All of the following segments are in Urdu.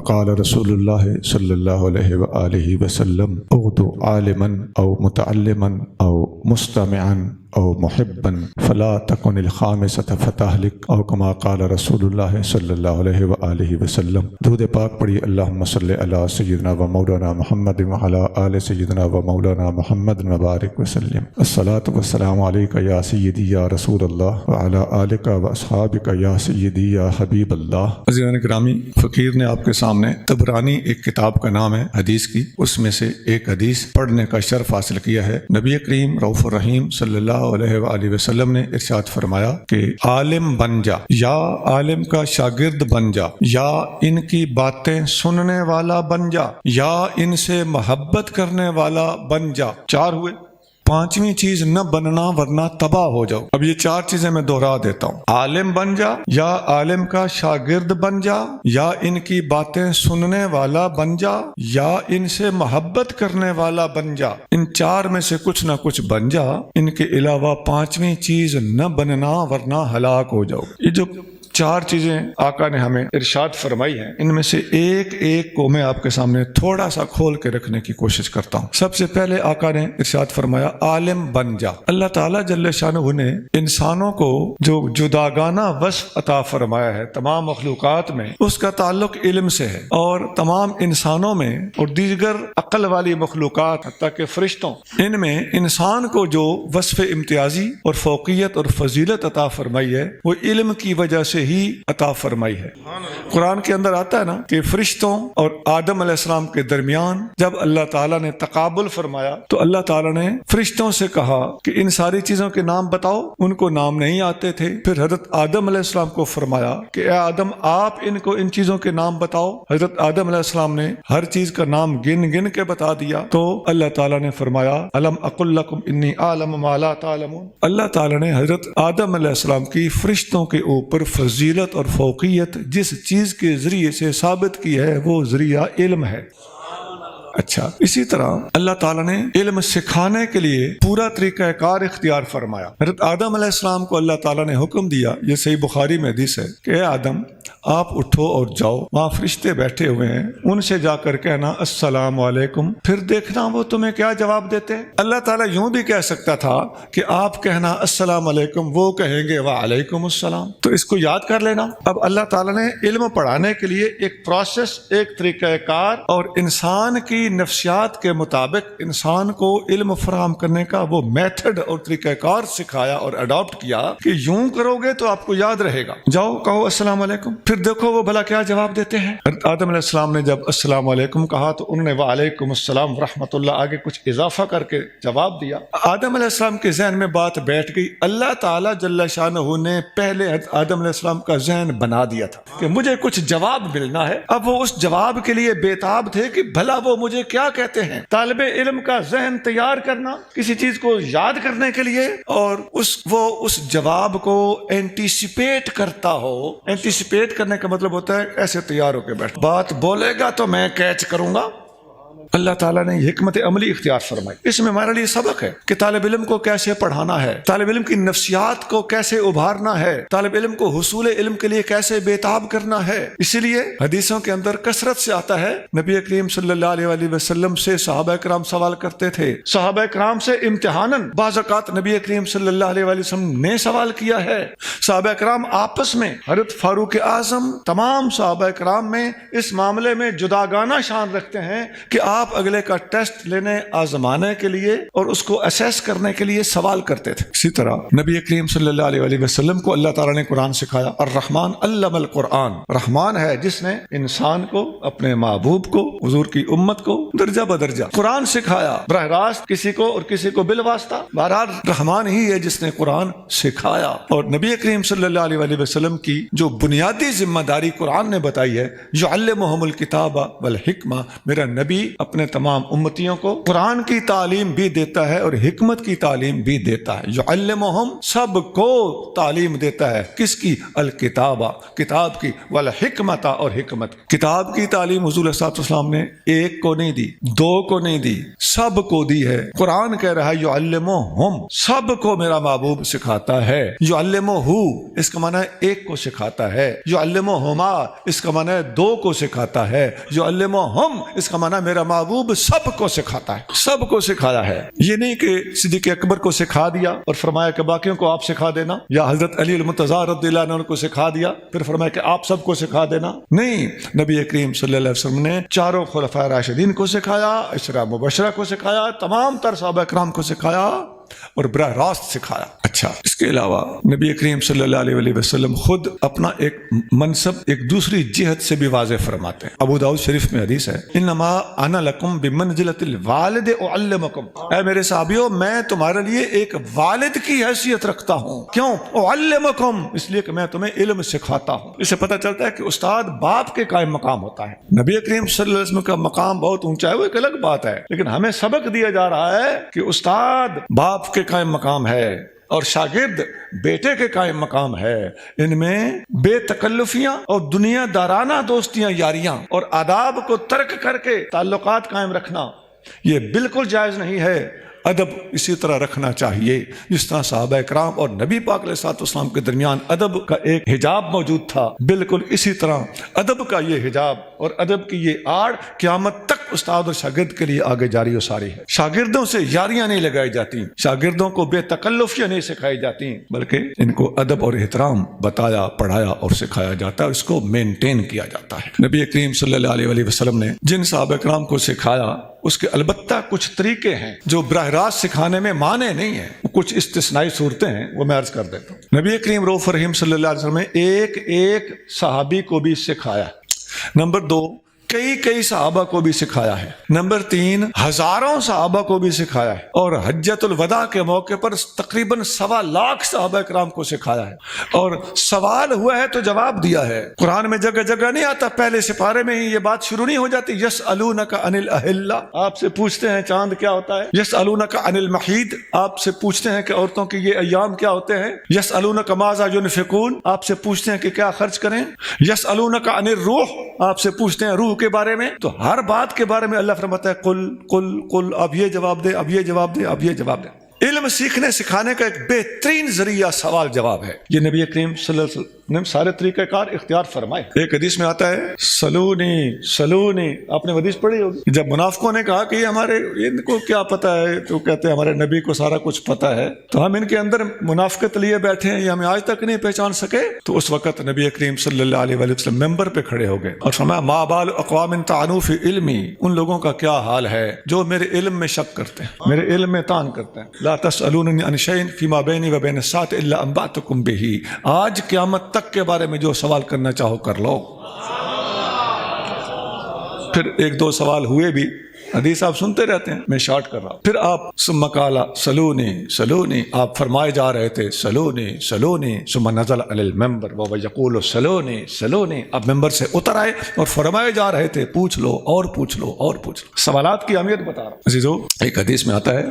فقال رسول اللہ صلی اللہ علیہ وآلہ وسلم اغدو عالما او متعلما او مستمعا او محبا فلا تکن الخامسۃ فتہلک او کما قال رسول اللہ صلی اللہ علیہ وآلہ وسلم۔ درود پاک پڑھی اللہم صلی علی سیدنا و مولانا محمد وعلی آل سیدنا و مولانا محمد وبارک وسلم۔ الصلاۃ والسلام علیک یا سیدی یا رسول اللہ وعلی آلک و اصحابک یا سیدی یا حبیب اللہ۔ عزیزان گرامی، فقیر نے آپ کے سامنے طبرانی ایک کتاب کا نام ہے حدیث کی، اس میں سے ایک حدیث پڑھنے کا شرف حاصل کیا ہے۔ نبی کریم رؤوف الرحیم صلی اللہ علیہ وآلہ وسلم نے ارشاد فرمایا کہ عالم بن جا، یا عالم کا شاگرد بن جا، یا ان کی باتیں سننے والا بن جا، یا ان سے محبت کرنے والا بن جا۔ چار ہوئے، پانچویں چیز نہ بننا ورنہ تباہ ہو جاؤ۔ اب یہ چار چیزیں میں دہرا دیتا ہوں۔ عالم بن جا، یا عالم کا شاگرد بن جا، یا ان کی باتیں سننے والا بن جا، یا ان سے محبت کرنے والا بن جا۔ ان چار میں سے کچھ نہ کچھ بن جا، ان کے علاوہ پانچویں چیز نہ بننا ورنہ ہلاک ہو جاؤ۔ یہ جو چار چیزیں آقا نے ہمیں ارشاد فرمائی ہیں، ان میں سے ایک ایک کو میں آپ کے سامنے تھوڑا سا کھول کے رکھنے کی کوشش کرتا ہوں۔ سب سے پہلے آقا نے ارشاد فرمایا عالم بن جا۔ اللہ تعالیٰ جل شانہ نے انسانوں کو جو جداگانہ وصف عطا فرمایا ہے تمام مخلوقات میں، اس کا تعلق علم سے ہے، اور تمام انسانوں میں اور دیگر عقل والی مخلوقات حتیٰ کہ فرشتوں، ان میں انسان کو جو وصف امتیازی اور فوقیت اور فضیلت عطا فرمائی ہے وہ علم کی وجہ سے ہی عطا فرمائی ہے۔ قرآن کے اندر آتا ہے نا کہ فرشتوں اور آدم علیہ السلام کے درمیان جب اللہ تعالیٰ نے تقابل فرمایا تو اللہ تعالیٰ نے فرشتوں سے کہا کہ ان ساری چیزوں کے نام بتاؤ، ان کو نام نہیں آتے تھے۔ پھر حضرت آدم علیہ السلام کو فرمایا کہ اے آدم آپ ان کو ان چیزوں کے نام بتاؤ۔ حضرت آدم علیہ السلام نے ہر چیز کا نام گن گن کے بتا دیا تو اللہ تعالیٰ نے فرمایا الم اقل لکم انی اعلم ما لا تعلمون۔ اللہ تعالیٰ نے حضرت آدم علیہ السلام کی فرشتوں کے اوپر فضیلت اور فوقیت جس چیز کے ذریعے سے ثابت کی ہے وہ ذریعہ علم ہے۔ اچھا، اسی طرح اللہ تعالیٰ نے علم سکھانے کے لیے پورا طریقہ کار اختیار فرمایا۔ حضرت آدم علیہ السلام کو اللہ تعالیٰ نے حکم دیا، یہ صحیح بخاری میں حدیث ہے کہ اے آدم آپ اٹھو اور جاؤ، وہاں فرشتے بیٹھے ہوئے ہیں، ان سے جا کر کہنا السلام علیکم، پھر دیکھنا وہ تمہیں کیا جواب دیتے ہیں۔ اللہ تعالیٰ یوں بھی کہہ سکتا تھا کہ آپ کہنا السلام علیکم، وہ کہیں گے وعلیکم السلام، تو اس کو یاد کر لینا۔ اب اللہ تعالیٰ نے علم پڑھانے کے لیے ایک پروسیس، ایک طریقہ کار اور انسان کی نفسیات کے مطابق انسان کو علم فراہم کرنے کا وہ میتھڈ اور طریقہ کار سکھایا اور اڈاپٹ کیا کہ یوں کرو گے تو آپ کو یاد رہے گا۔ جاؤ کہو السلام علیکم، پھر دیکھو وہ بھلا کیا جواب دیتے ہیں۔ آدم علیہ السلام نے جب السلام علیکم کہا تو انہوں نے وعلیکم السلام ورحمۃ اللہ آگے کچھ اضافہ کر کے جواب دیا۔ آدم علیہ السلام کے ذہن میں بات بیٹھ گئی۔ اللہ تعالیٰ جل شانہ نے پہلے آدم علیہ السلام کا ذہن بنا دیا تھا کہ مجھے کچھ جواب ملنا ہے۔ اب وہ اس جواب کے لیے بےتاب تھے کہ بھلا وہ مجھے کیا کہتے ہیں۔ طالب علم کا ذہن تیار کرنا کسی چیز کو یاد کرنے کے لیے، اور وہ اس جواب کو اینٹیسپیٹ کرتا ہو۔ اینٹیسپیٹ کرنے کا مطلب ہوتا ہے ایسے تیار ہو کے بیٹھ، بات بولے گا تو میں کیچ کروں گا۔ اللہ تعالیٰ نے حکمت عملی اختیار فرمائی۔ اس میں ہمارے لیے سبق ہے کہ طالب علم کو کیسے پڑھانا ہے، طالب علم کی نفسیات کو کیسے ابھارنا ہے، طالب علم کو حصول علم کے لیے کیسے بےتاب کرنا ہے۔ اسی لیے حدیثوں کے اندر کثرت سے آتا ہے نبی کریم صلی اللہ علیہ وآلہ وسلم سے صحابہ کرام سوال کرتے تھے، صحابہ کرام سے امتحاناً بعض اوقات نبی کریم صلی اللہ علیہ وآلہ وسلم نے سوال کیا ہے۔ صحابہ کرام آپس میں، حضرت فاروق اعظم تمام صحابہ کرام میں اس معاملے میں جداگانہ شان رکھتے ہیں کہ آپ اگلے کا ٹیسٹ لینے، آزمانے کے لیے اور اس کو اسیس کرنے کے لیے سوال کرتے تھے۔ اسی طرح نبی کریم صلی اللہ علیہ وآلہ وسلم کو اللہ تعالیٰ نے قرآن سکھایا۔ الرحمن علم القرآن، رحمان ہے جس نے انسان کو، اپنے محبوب کو، حضور کی امت کو درجہ بدرجہ قرآن سکھایا، براہ راست کسی کو اور کسی کو بالواسطہ۔ بہرحال رحمان ہی ہے جس نے قرآن سکھایا، اور نبی کریم صلی اللہ علیہ وآلہ وسلم کی جو بنیادی ذمہ داری قرآن نے بتائی ہے، یعلمہم الکتاب والحکمہ، میرا نبی اپنے تمام امتیوں کو قرآن کی تعلیم بھی دیتا ہے اور حکمت کی تعلیم بھی دیتا ہے. یعلمہم سب کو تعلیم دیتا ہے. کس کی؟ الکتابہ کتاب کی، والحکمت اور حکمت. کتاب کی تعلیم حضور صلی اللہ علیہ وسلم نے ایک کو نہیں دی، دو کو نہیں دی، سب کو دی ہے. قرآن کہہ رہا ہے یعلمہم سب کو میرا محبوب سکھاتا ہے. یعلمہو اس کا معنی ہے ایک کو سکھاتا ہے. یعلمہما اس کا معنی ہے دو کو سکھاتا ہے. یعلمہم اس کا معنی ہے میرا محبوب سب کو سکھاتا ہے، سب کو سکھایا ہے. یہ نہیں کہ صدیق اکبر کو سکھا دیا اور فرمایا کہ باقیوں کو آپ سکھا دینا، یا حضرت علی المرتضیٰ رضی اللہ عنہ کو سکھا دیا پھر فرمایا کہ آپ سب کو سکھا دینا. نہیں، نبی کریم صلی اللہ علیہ وسلم نے چاروں خلفائے راشدین کو سکھایا، عشرہ مبشرہ کو سکھایا، تمام تر صحابہ کرام کو سکھایا اور براہ راست سکھایا. اچھا، اس کے علاوہ نبی کریم صلی اللہ علیہ وسلم خود اپنا ایک منصب ایک دوسری جہت سے بھی واضح فرماتے ہیں. ابو داؤد شریف میں حدیث ہے، انما انا لکم بمنزلۃ الوالد اعلمکم، اے میرے صحابیوں میں تمہارے لیے ایک والد کی حیثیت رکھتا ہوں. کیوں؟ اعلمکم، اس لیے کہ میں تمہیں علم سکھاتا ہوں. اس سے پتہ چلتا ہے کہ استاد باپ کے قائم مقام ہوتا ہے. نبی کریم صلی اللہ علیہ وسلم کا مقام بہت اونچا ہے، وہ ایک الگ بات ہے، لیکن ہمیں سبق دیا جا رہا ہے کہ استاد باپ کے قائم مقام ہے اور شاگرد بیٹے کے قائم مقام ہے. ان میں بے تکلفیاں اور دنیا دارانہ دوستیاں یاریاں اور آداب کو ترک کر کے تعلقات قائم رکھنا یہ بالکل جائز نہیں ہے. ادب اسی طرح رکھنا چاہیے جس طرح صحابہ کرام اور نبی پاک علیہ الصلوۃ والسلام کے درمیان ادب کا ایک حجاب موجود تھا، بالکل اسی طرح ادب کا یہ حجاب اور ادب کی یہ آڑ قیامت تک استاد اور شاگرد کے لیے آگے جاری و ساری ہے. شاگردوں سے یاریاں نہیں لگائی جاتی، شاگردوں کو بے تکلفیاں نہیں سکھائی جاتی، بلکہ ان کو ادب اور احترام بتایا، پڑھایا اور سکھایا جاتا ہے، اس کو مینٹین کیا جاتا ہے. نبی کریم صلی اللہ علیہ وسلم نے جن صحابہ کرام کو سکھایا اس کے البتہ کچھ طریقے ہیں جو براہ راست سکھانے میں مانے نہیں ہیں، کچھ استثنائی صورتیں ہیں، وہ میں عرض کر دیتا ہوں. نبی کریم رؤوف رحیم صلی اللہ علیہ وسلم نے ایک صحابی کو بھی سکھایا. نمبر 2، کئی صحابہ کو بھی سکھایا ہے. نمبر 3، ہزاروں صحابہ کو بھی سکھایا ہے. اور حجۃ الوداع کے موقع پر تقریباً 1.25 لاکھ صحابہ کرام کو سکھایا ہے. اور سوال ہوا ہے تو جواب دیا ہے. قرآن میں جگہ جگہ نہیں آتا، پہلے سپارے میں ہی یہ بات شروع نہیں ہو جاتی. یسألونک عن الاہلہ، آپ سے پوچھتے ہیں چاند کیا ہوتا ہے. یسألونک عن المحیض، آپ سے پوچھتے ہیں کہ عورتوں کے یہ ایام کیا ہوتے ہیں. یسألونک ماذا ینفقون، آپ سے پوچھتے ہیں کہ کیا خرچ کریں. یسألونک عن الروح، آپ سے پوچھتے ہیں روح کے بارے میں. تو ہر بات کے بارے میں اللہ فرماتا ہے قل قل قل، اب یہ جواب دے، اب یہ جواب دے، اب یہ جواب دے. علم سیکھنے سکھانے کا ایک بہترین ذریعہ سوال جواب ہے. یہ نبی کریم صلی اللہ علیہ وسلم نے سارے طریقہ کار اختیار فرمائے. ایک حدیث میں آتا ہے سلونی، آپ نے حدیث پڑھی ہوگی. جب منافقوں نے کہا کہ ان کو کیا پتا ہے، تو کہتے ہیں ہمارے نبی کو سارا کچھ پتا ہے، تو ہم ان کے اندر منافقت لیے بیٹھے ہیں، یہ ہمیں آج تک نہیں پہچان سکے. تو اس وقت نبی کریم صلی اللہ علیہ وسلم ممبر پہ کھڑے ہو گئے اور فرمایا ما بال اقوام طعنوا فی علمی، ان لوگوں کا کیا حال ہے جو میرے علم میں شک کرتے ہیں، میرے علم میں طعن کرتے ہیں. لا تسألوننی عن شیء فیما بینی و بین الساعة الا انبأتکم بہ، آج قیامت تک کے بارے میں جو سوال کرنا چاہو کر لو. پھر 1-2 سوال ہوئے بھی، حدیث آپ سنتے رہتے ہیں، میں شارٹ کر رہا ہوں. پھر آپ ثم قال سلونی، آپ فرمائے جا رہے تھے سلونی ثم نزل علی المنبر وهو یقول سلونی، آپ ممبر سے اتر آئے اور فرمائے جا رہے تھے پوچھ لو اور پوچھ لو اور پوچھ لو. سوالات کی اہمیت بتا رہا ہوں عزیزو. ایک حدیث میں آتا ہے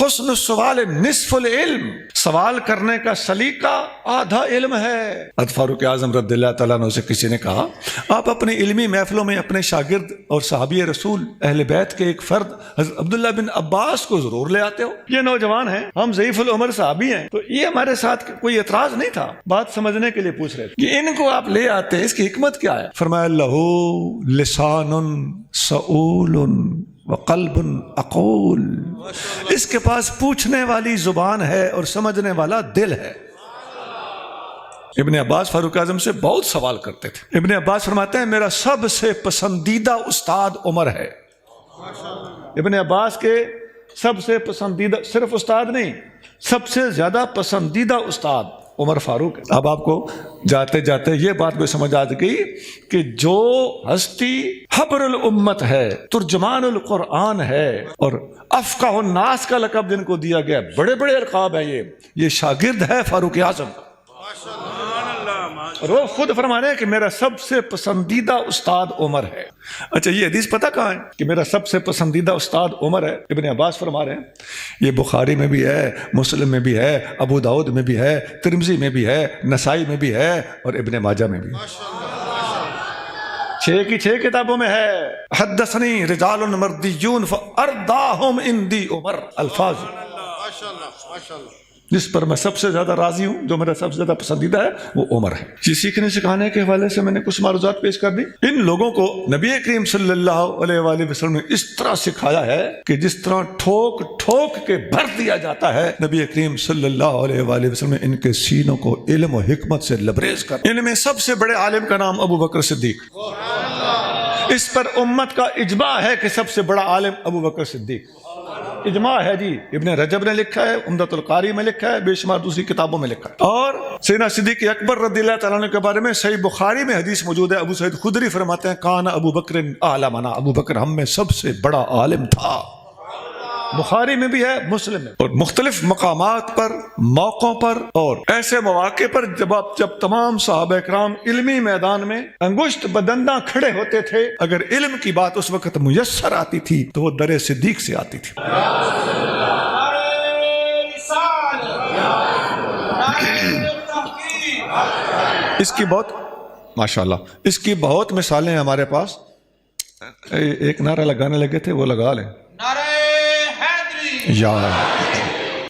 حسن السؤال نصف العلم، سوال کرنے کا سلیقہ آدھا علم ہے. حضرت فاروق اعظم رضی اللہ تعالیٰ عنہ سے کسی نے کہا آپ اپنی علمی محفلوں میں اپنے شاگرد اور صحابی رسول اہل بیت کے ایک فرد حضرت عبداللہ بن عباس کو ضرور لے آتے ہو. یہ نوجوان ہیں، ہم ضعیف العمر صحابی ہیں، تو یہ ہمارے ساتھ کوئی اعتراض نہیں تھا، بات سمجھنے کے لیے پوچھ رہے تھے کہ ان کو آپ لے آتے ہیں، اس کی حکمت کیا ہے. فرمایا لہو لسان سؤول وقلب اقول، اس کے پاس پوچھنے والی زبان ہے اور سمجھنے والا دل ہے. ابن عباس فاروق اعظم سے بہت سوال کرتے تھے. ابن عباس فرماتے ہیں میرا سب سے پسندیدہ استاد عمر ہے. ابن عباس کے سب سے پسندیدہ، صرف استاد نہیں، سب سے زیادہ پسندیدہ استاد عمر فاروق ہے. اب آپ کو جاتے جاتے یہ بات بھی سمجھ آ گئی کہ جو ہستی حبر الامت ہے، ترجمان القرآن ہے اور افقہ الناس کا لقب جن کو دیا گیا، بڑے بڑے القاب ہیں، یہ شاگرد ہے فاروق اعظم. اور وہ خود فرما رہے ہیں کہ میرا سب سے پسندیدہ استاد عمر ہے۔ اچھا یہ حدیث پتہ کہاں ہے کہ میرا سب سے پسندیدہ استاد عمر ہے؟ ابن عباس فرما رہے ہیں یہ بخاری میں بھی ہے، مسلم میں بھی ہے، ابو داؤد میں بھی ہے، ترمذی میں بھی ہے، نسائی میں بھی ہے اور ابن ماجہ میں بھی، 6 کی 6 کتابوں میں ہے۔ حدثنی رجال مردیون فارداہم عندی عمر، الفاظ جس پر میں سب سے زیادہ راضی ہوں، جو میرا سب سے زیادہ پسندیدہ ہے وہ عمر ہے۔ یہ سیکھنے سکھانے کے حوالے سے میں نے کچھ معروضات پیش کر دی۔ ان لوگوں کو نبی کریم صلی اللہ علیہ وآلہ وسلم نے اس طرح سکھایا ہے کہ جس طرح ٹھوک ٹھوک کے بھر دیا جاتا ہے، نبی کریم صلی اللہ علیہ وآلہ وسلم نے ان کے سینوں کو علم و حکمت سے لبریز کر۔ ان میں سب سے بڑے عالم کا نام ابو بکر صدیق، اس پر امت کا اجماع ہے کہ سب سے بڑا عالم ابو بکر صدیق، اجماع ہے جی۔ ابن رجب نے لکھا ہے، عمدۃ القاری میں لکھا ہے، بے شمار دوسری کتابوں میں لکھا ہے۔ اور سیدنا صدیق اکبر رضی اللہ تعالیٰ عنہ کے بارے میں صحیح بخاری میں حدیث موجود ہے، ابو سعید خدری فرماتے ہیں کان ابو بکر اعلمنا، ابو بکر ہم میں سب سے بڑا عالم تھا۔ بخاری میں بھی ہے، مسلم میں، اور مختلف مقامات پر، موقعوں پر اور ایسے مواقع پر جب تمام صحابہ اکرام علمی میدان میں انگشت بدنداں کھڑے ہوتے تھے، اگر علم کی بات اس وقت میسر آتی تھی تو وہ در صدیق سے آتی تھی۔ اس کی بہت ماشاءاللہ اس کی بہت مثالیں ہیں ہمارے پاس۔ ایک نعرہ لگانے لگے تھے، وہ لگا لیں، یا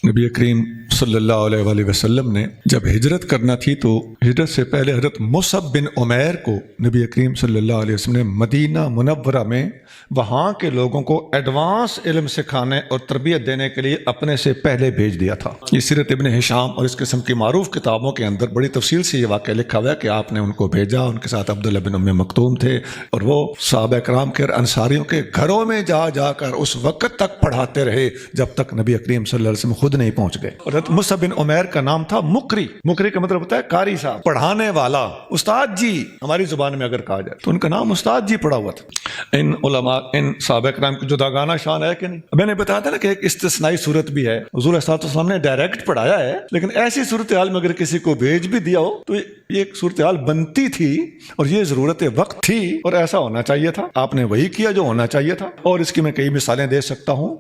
نبی کریم صلی اللہ علیہ وآلہ وسلم نے جب ہجرت کرنا تھی تو ہجرت سے پہلے حضرت مصعب بن عمیر کو نبی کریم صلی اللہ علیہ وسلم نے مدینہ منورہ میں وہاں کے لوگوں کو ایڈوانس علم سکھانے اور تربیت دینے کے لیے اپنے سے پہلے بھیج دیا تھا۔ یہ سیرت ابن ہشام اور اس قسم کی معروف کتابوں کے اندر بڑی تفصیل سے یہ واقعہ لکھا ہوا ہے کہ آپ نے ان کو بھیجا، ان کے ساتھ عبداللہ بن ام مکتوم تھے، اور وہ صحابہ کرام کے انصاریوں کے گھروں میں جا جا کر اس وقت تک پڑھاتے رہے جب تک نبی کریم صلی اللہ علیہ وسلم خود نہیں پہنچ گئے۔ اور مصعب بن عمیر کا نام تھا مقری، مقری کا مطلب ہوتا ہے قاری صاحب، پڑھانے والا، استاد جی ہماری زبان میں اگر کہا جائے تو ان کا نام استاد جی پڑا ہوا تھا۔ ان علماء، ان صحابہ کرام کی جداگانہ شان ہے کہ نہیں؟ میں نے بتایا تھا نا کہ ایک استثنائی صورت بھی ہے، حضور صلی اللہ علیہ وسلم نے ڈائریکٹ پڑھایا ہے، لیکن ایسی صورتحال میں اگر کسی کو بھیج بھی دیا ہو تو یہ ایک صورتحال بنتی تھی اور یہ ضرورت وقت تھی اور ایسا ہونا چاہیے تھا، آپ نے وہی کیا جو ہونا چاہیے تھا۔ اور اس کی میں کئی مثالیں دے سکتا ہوں،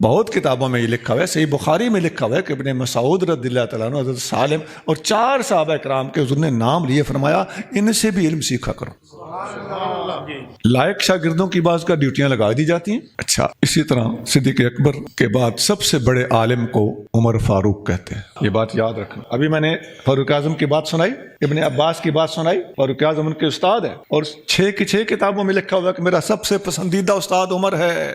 بہت کتابوں میں یہ لکھا ہوا ہے، صحیح بخاری میں لکھا ہوا ہے کہ ابن مسعود رضی اللہ تعالیٰ عنہ، حضرت سالم اور 4 صحابہ کرام کے حضور نے نام لیے، فرمایا ان سے بھی علم سیکھا کرو۔ لائق شاگردوں کی بعض کا ڈیوٹیاں لگا دی جاتی ہیں۔ اچھا، اسی طرح صدیق اکبر کے بعد سب سے بڑے عالم کو عمر فاروق کہتے ہیں، یہ بات یاد رکھنا۔ ابھی میں نے فاروق اعظم کی بات سنائی، ابن عباس کی بات سنائی، فاروق اعظم ان کے استاد ہیں، اور 6 کی 6 کتابوں میں لکھا ہوا کہ میرا سب سے پسندیدہ استاد عمر ہے۔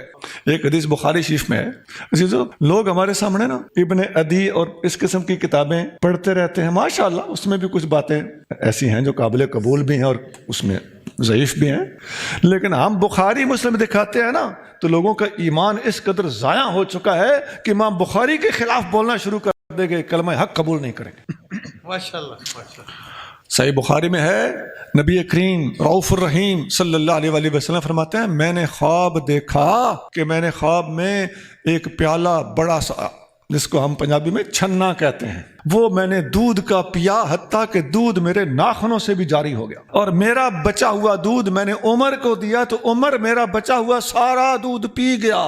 ایک حدیث بخاری شریف میں ہے، عزیزو لوگ ہمارے سامنے نا ابن عدی اور اس قسم کی کتابیں پڑھتے رہتے ہیں، ماشاءاللہ اس میں بھی کچھ باتیں ایسی ہیں جو قابل قبول بھی ہیں اور اس میں ضعیف بھی ہیں، لیکن ہم بخاری مسلم دکھاتے ہیں نا تو لوگوں کا ایمان اس قدر ضائع ہو چکا ہے کہ امام بخاری کے خلاف بولنا شروع کر دے گے، کلمہ حق قبول نہیں کریں گے۔ ماشاءاللہ صحیح بخاری میں ہے، نبی کریم رؤوف الرحیم صلی اللہ علیہ وآلہ وسلم فرماتے ہیں میں نے خواب دیکھا کہ میں نے خواب میں ایک پیالہ بڑا سا، جس کو ہم پنجابی میں چھنا کہتے ہیں، وہ میں نے دودھ کا پیا حتیٰ کہ دودھ میرے ناخنوں سے بھی جاری ہو گیا، اور میرا بچا ہوا دودھ میں نے عمر کو دیا تو عمر میرا بچا ہوا سارا دودھ پی گیا۔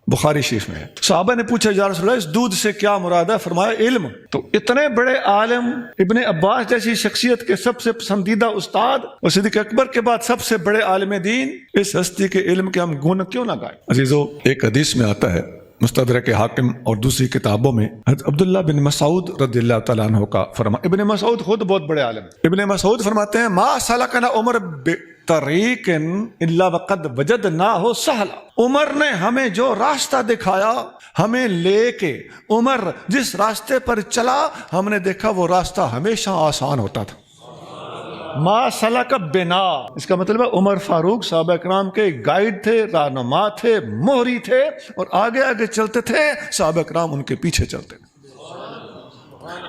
بخاری شریف میں ہے۔ صحابہ نے پوچھا یا رسول اللہ اس دودھ سے کیا مراد ہے؟ فرمایا علم۔ تو اتنے بڑے عالم، ابن عباس جیسی شخصیت کے سب سے پسندیدہ استاد اور صدیق اکبر کے بعد سب سے بڑے عالم دین، اس ہستی کے علم کے ہم گن کیوں نہ گائیں؟ عزیزو ایک حدیث میں آتا ہے مستدرک حاکم اور دوسری کتابوں میں، حضرت عبداللہ بن مسعود رضی اللہ تعالیٰ عنہ کا ابن مسعود خود بہت بڑے عالم، ابن مسعود فرماتے ہیں ما سلکنا عمر طریق الا وقد وجدناہ سہلا، عمر نے ہمیں جو راستہ دکھایا، ہمیں لے کے عمر جس راستے پر چلا، ہم نے دیکھا وہ راستہ ہمیشہ آسان ہوتا تھا۔ ما سلک بنا، اس کا مطلب ہے عمر فاروق صحابہ کرام کے گائیڈ تھے، رہنما تھے، مہری تھے، اور آگے آگے چلتے تھے، صحابہ کرام ان کے پیچھے چلتے تھے۔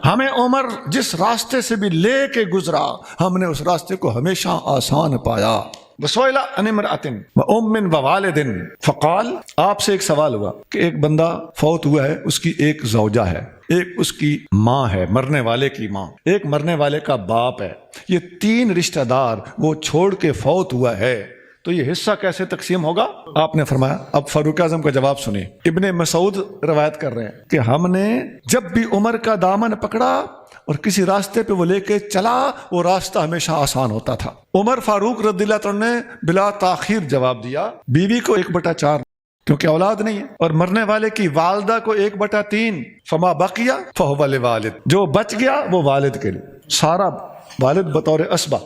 ہمیں عمر جس راستے سے بھی لے کے گزرا، ہم نے اس راستے کو ہمیشہ آسان پایا۔ وسئل عن امرأۃ وام ووالد فقال، آپ سے ایک سوال ہوا کہ ایک بندہ فوت ہوا ہے، اس کی ایک زوجہ ہے، ایک اس کی ماں ہے، مرنے والے کی ماں، ایک مرنے والے کا باپ ہے، یہ 3 رشتہ دار وہ چھوڑ کے فوت ہوا ہے، تو یہ حصہ کیسے تقسیم ہوگا؟ آپ نے فرمایا، اب فاروق اعظم کا جواب سنیں۔ ابن مسعود روایت کر رہے ہیں کہ ہم نے جب بھی عمر کا دامن پکڑا اور کسی راستے پہ وہ لے کے چلا، وہ راستہ ہمیشہ آسان ہوتا تھا۔ عمر فاروق رضی اللہ عنہ نے بلا تاخیر جواب دیا، بیوی کو 1/4 کیونکہ اولاد نہیں ہے، اور مرنے والے کی والدہ کو 1/3، فما بقیہ فہو لوالد، جو بچ گیا وہ والد کے لیے، سارا والد بطور اسبہ۔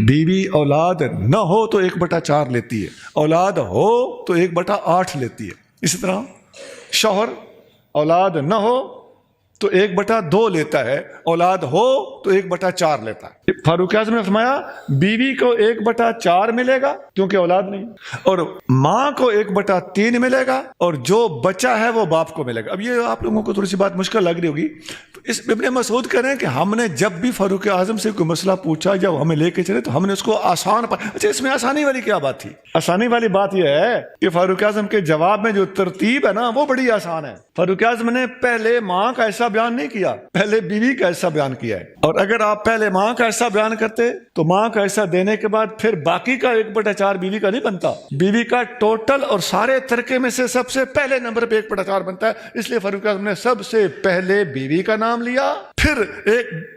بیوی اولاد نہ ہو تو 1/4 لیتی ہے، اولاد ہو تو 1/8 لیتی ہے۔ اسی طرح شوہر اولاد نہ ہو تو 1/2 لیتا ہے، اولاد ہو تو 1/4 لیتا ہے۔ فاروق اعظم نے فرمایا بیوی کو 1/4 ملے گا کیونکہ اولاد نہیں، اور ماں کو 1/3 ملے گا، اور جو بچہ ہے وہ باپ کو ملے گا۔ اب یہ آپ لوگوں کو تھوڑی سی بات مشکل لگ رہی ہوگی، اس ابن مسعود کہہ رہے ہیں کہ ہم نے جب بھی فاروق اعظم سے کوئی مسئلہ پوچھا یا ہمیں لے کے چلے تو ہم نے اس کو آسان اچھا اس میں آسانی والی کیا بات تھی؟ آسانی والی بات یہ ہے کہ فاروق اعظم کے جواب میں جو ترتیب ہے نا وہ بڑی آسان ہے۔ فاروق اعظم نے پہلے ماں کا ایسا بیان نہیں کیا، پہلے بیوی کا ایسا بیان کیا ہے، اور اگر آپ پہلے ماں کا ایسا بیان کرتے تو ماں کا ایسا دینے کے بعد پھر باقی کا 1/4 بیوی کا نہیں بنتا، بیوی کا ٹوٹل اور سارے ترکے میں سے سب سے پہلے نمبر پہ 1/4 بنتا ہے۔ اس لیے فاروق اعظم نے سب سے پہلے بیوی کا نام لیا، پھر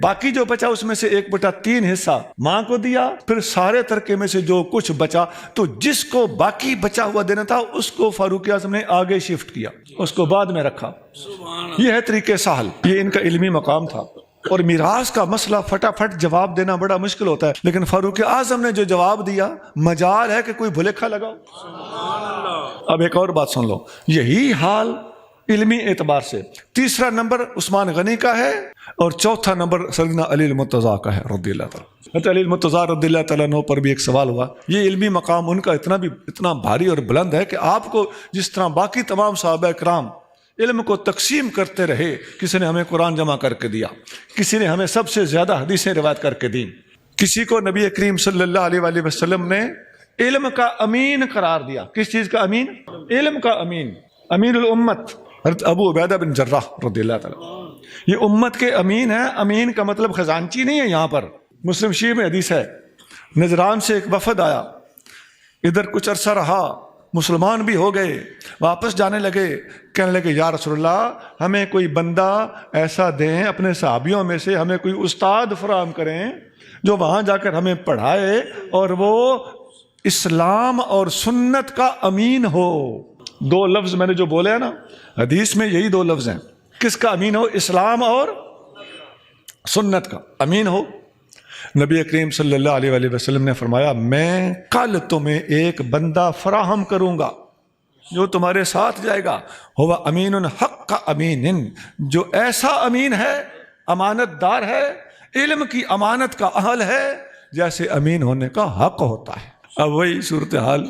باقی جو بچا اس میں سے 1/3 حصہ ماں کو دیا، پھر سارے ترکے میں سے جو کچھ بچا تو جس کو باقی بچا ہوا دینا تھا اس کو فاروق اعظم نے آگے شفٹ کیا، اس کو بعد میں رکھا۔ یہ ہے طریقے سہل، یہ ان کا علمی مقام تھا۔ اور میراث کا مسئلہ فٹافٹ جواب دینا بڑا مشکل ہوتا ہے، لیکن فاروق اعظم نے جو جواب دیا مجال ہے کہ کوئی بھلیکھا لگاؤ۔ اب ایک اور بات سن لو، یہی حال علمی اعتبار سے 3 نمبر عثمان غنی کا ہے اور 4 نمبر سیدنا علی المرتضیٰ کا ہے رضی اللہ تعالیٰ۔ حضرت علی المرتضیٰ رضی اللہ تعالیٰ عنہ پر بھی ایک سوال ہوا، یہ علمی مقام ان کا اتنا بھاری اور بلند ہے کہ آپ کو جس طرح باقی تمام صحابہ کرام علم کو تقسیم کرتے رہے، کسی نے ہمیں قرآن جمع کر کے دیا، کسی نے ہمیں سب سے زیادہ حدیثیں روایت کر کے دیں، کسی کو نبی کریم صلی اللہ علیہ وآلہ وسلم نے علم کا امین قرار دیا۔ کس چیز کا امین؟ علم کا امین، امین الامت حضرت ابو عبیدہ بن جراح رضی اللہ تعالیٰ، یہ امت کے امین ہیں۔ امین کا مطلب خزانچی نہیں ہے، یہاں پر مسلم شریف میں حدیث ہے، نجران سے ایک وفد آیا، ادھر کچھ عرصہ رہا، مسلمان بھی ہو گئے، واپس جانے لگے، کہنے لگے یا رسول اللہ ہمیں کوئی بندہ ایسا دیں اپنے صحابیوں میں سے، ہمیں کوئی استاد فراہم کریں جو وہاں جا کر ہمیں پڑھائے اور وہ اسلام اور سنت کا امین ہو۔ 2 لفظ میں نے جو بولے ہیں نا حدیث میں، یہی 2 لفظ ہیں۔ کس کا امین ہو؟ اسلام اور سنت کا امین ہو۔ نبی کریم صلی اللہ علیہ وآلہ وسلم نے فرمایا میں کل تمہیں ایک بندہ فراہم کروں گا جو تمہارے ساتھ جائے گا، ہوا امین حق کا امین، جو ایسا امین ہے، امانت دار ہے، علم کی امانت کا اہل ہے جیسے امین ہونے کا حق ہوتا ہے۔ اب وہی صورتحال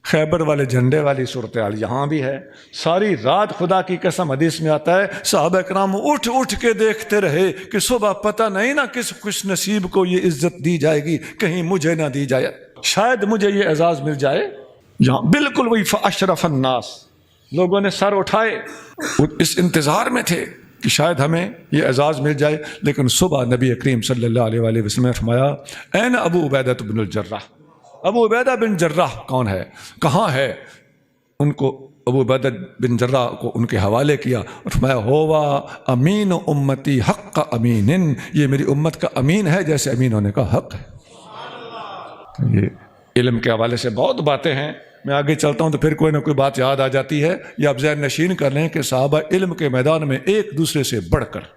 خیبر والے جھنڈے والی صورتحال یہاں بھی ہے۔ ساری رات خدا کی قسم حدیث میں آتا ہے صحابہ کرام اٹھ اٹھ کے دیکھتے رہے کہ صبح پتہ نہیں نا کس خوش نصیب کو یہ عزت دی جائے گی، کہیں مجھے نہ دی جائے، شاید مجھے یہ اعزاز مل جائے۔ یہاں بالکل وہی فاشرف الناس، لوگوں نے سر اٹھائے، اس انتظار میں تھے کہ شاید ہمیں یہ اعزاز مل جائے، لیکن صبح نبی کریم صلی اللہ علیہ وآلہ وسلم نے فرمایا این ابو عبیدہ بن الجراح، ابو عبیدہ بن جراح کون ہے، کہاں ہے؟ ان کو ابو عبیدہ بن جراح کو ان کے حوالے کیا اور فرمایا ہوا امین امتی حق کا امین، یہ میری امت کا امین ہے جیسے امین ہونے کا حق ہے۔ یہ علم کے حوالے سے بہت باتیں ہیں، میں آگے چلتا ہوں تو پھر کوئی نہ کوئی بات یاد آ جاتی ہے، یا آپ ذہن نشین کر لیں کہ صحابہ علم کے میدان میں ایک دوسرے سے بڑھ کر،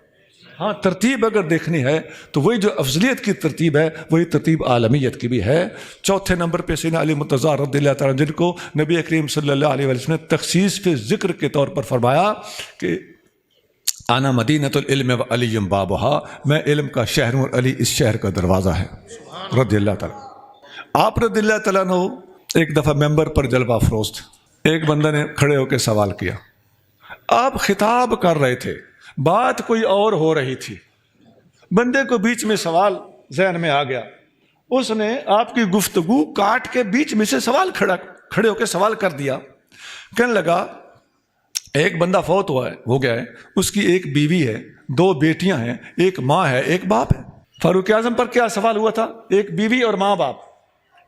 ہاں ترتیب اگر دیکھنی ہے تو وہی جو افضلیت کی ترتیب ہے وہی ترتیب عالمیت کی بھی ہے۔ 4 نمبر پہ سیدنا علی مرتضیٰ رضی اللہ تعالیٰ جن کو نبی کریم صلی اللہ علیہ وسلم نے تخصیص فی ذکر کے طور پر فرمایا کہ انا مدینۃ العلم و علی بابہا، میں علم کا شہر ہوں اور علی اس شہر کا دروازہ ہے رضی اللہ تعالیٰ۔ آپ رضی اللہ تعالیٰ نے ایک دفعہ ممبر پر جلوہ افروز تھے، ایک بندہ نے کھڑے ہو کے سوال کیا، آپ خطاب کر رہے تھے، بات کوئی اور ہو رہی تھی، بندے کو بیچ میں سوال ذہن میں آ گیا، اس نے آپ کی گفتگو کاٹ کے بیچ میں سے کھڑے ہو کے سوال کر دیا، کہنے لگا ایک بندہ فوت ہو گیا ہے، اس کی ایک بیوی ہے، 2 بیٹیاں ہیں، ایک ماں ہے، ایک باپ ہے۔ فاروق اعظم پر کیا سوال ہوا تھا؟ ایک بیوی اور ماں باپ۔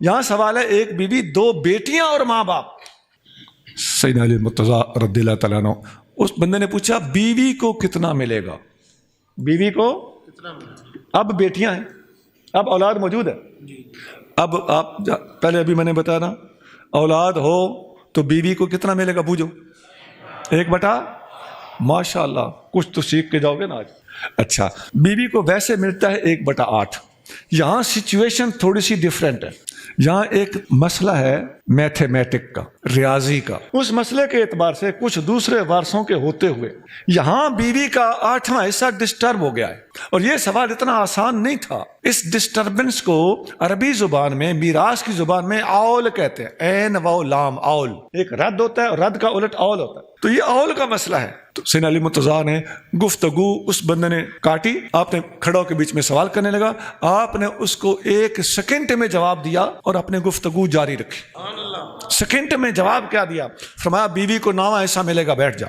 یہاں سوال ہے ایک بیوی، 2 بیٹیاں اور ماں باپ۔ سیدنا علی مرتضیٰ رضی اللہ تعالیٰ عنہ، اس بندے نے پوچھا بیوی کو کتنا ملے گا؟ بیوی کو اب بیٹیاں ہیں، اب اولاد موجود ہے، اب آپ پہلے ابھی میں نے بتایا نا، اولاد ہو تو بیوی کو کتنا ملے گا؟ بوجھو 1/، ماشاء اللہ کچھ تو سیکھ کے جاؤ گے نا آج۔ اچھا، بیوی کو ویسے ملتا ہے 1/8۔ یہاں سچویشن تھوڑی سی ڈیفرنٹ ہے۔ یہاں ایک مسئلہ ہے میتھمیٹک کا، ریاضی کا۔ اس مسئلے کے اعتبار سے کچھ دوسرے وارثوں کے ہوتے ہوئے یہاں بیوی کا 8واں حصہ ڈسٹرب ہو گیا ہے، اور یہ سوال اتنا آسان نہیں تھا۔ اس ڈسٹربنس کو عربی زبان میں، میراث کی زبان میں اول کہتے ہیں، عین واو لام، اول۔ ایک رد ہوتا ہے اور رد کا الٹ اول ہوتا ہے، تو یہ اول کا مسئلہ ہے۔ تو سیدنا علی مرتضیٰ نے گفتگو اس بندے نے کاٹی، آپ نے کھڑوں کے بیچ میں سوال کرنے لگا، آپ نے اس کو 1 سیکنڈ میں جواب دیا اور اپنے گفتگو جاری رکھی۔ سیکنڈ میں جواب کیا دیا؟ فرمایا بیوی کو 9واں حصہ ملے گا، بیٹھ جا۔